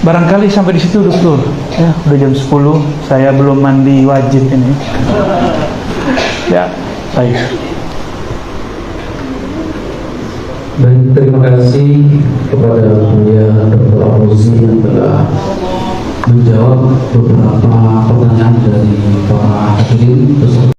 Barangkali sampai di situ Dulur. Ya, udah jam 10, saya belum mandi wajib ini. Ya, Baik. Baik, terima kasih kepada Buya Dr. Auzi yang telah menjawab beberapa pertanyaan dari para hadirin.